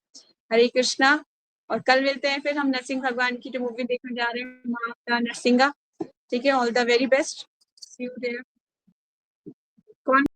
हरे कृष्णा। और कल मिलते हैं फिर हम नरसिंह भगवान की जो मूवी देखने जा रहे हैं, महावतार नरसिंहा। ठीक है, all the very best, see you there. कौन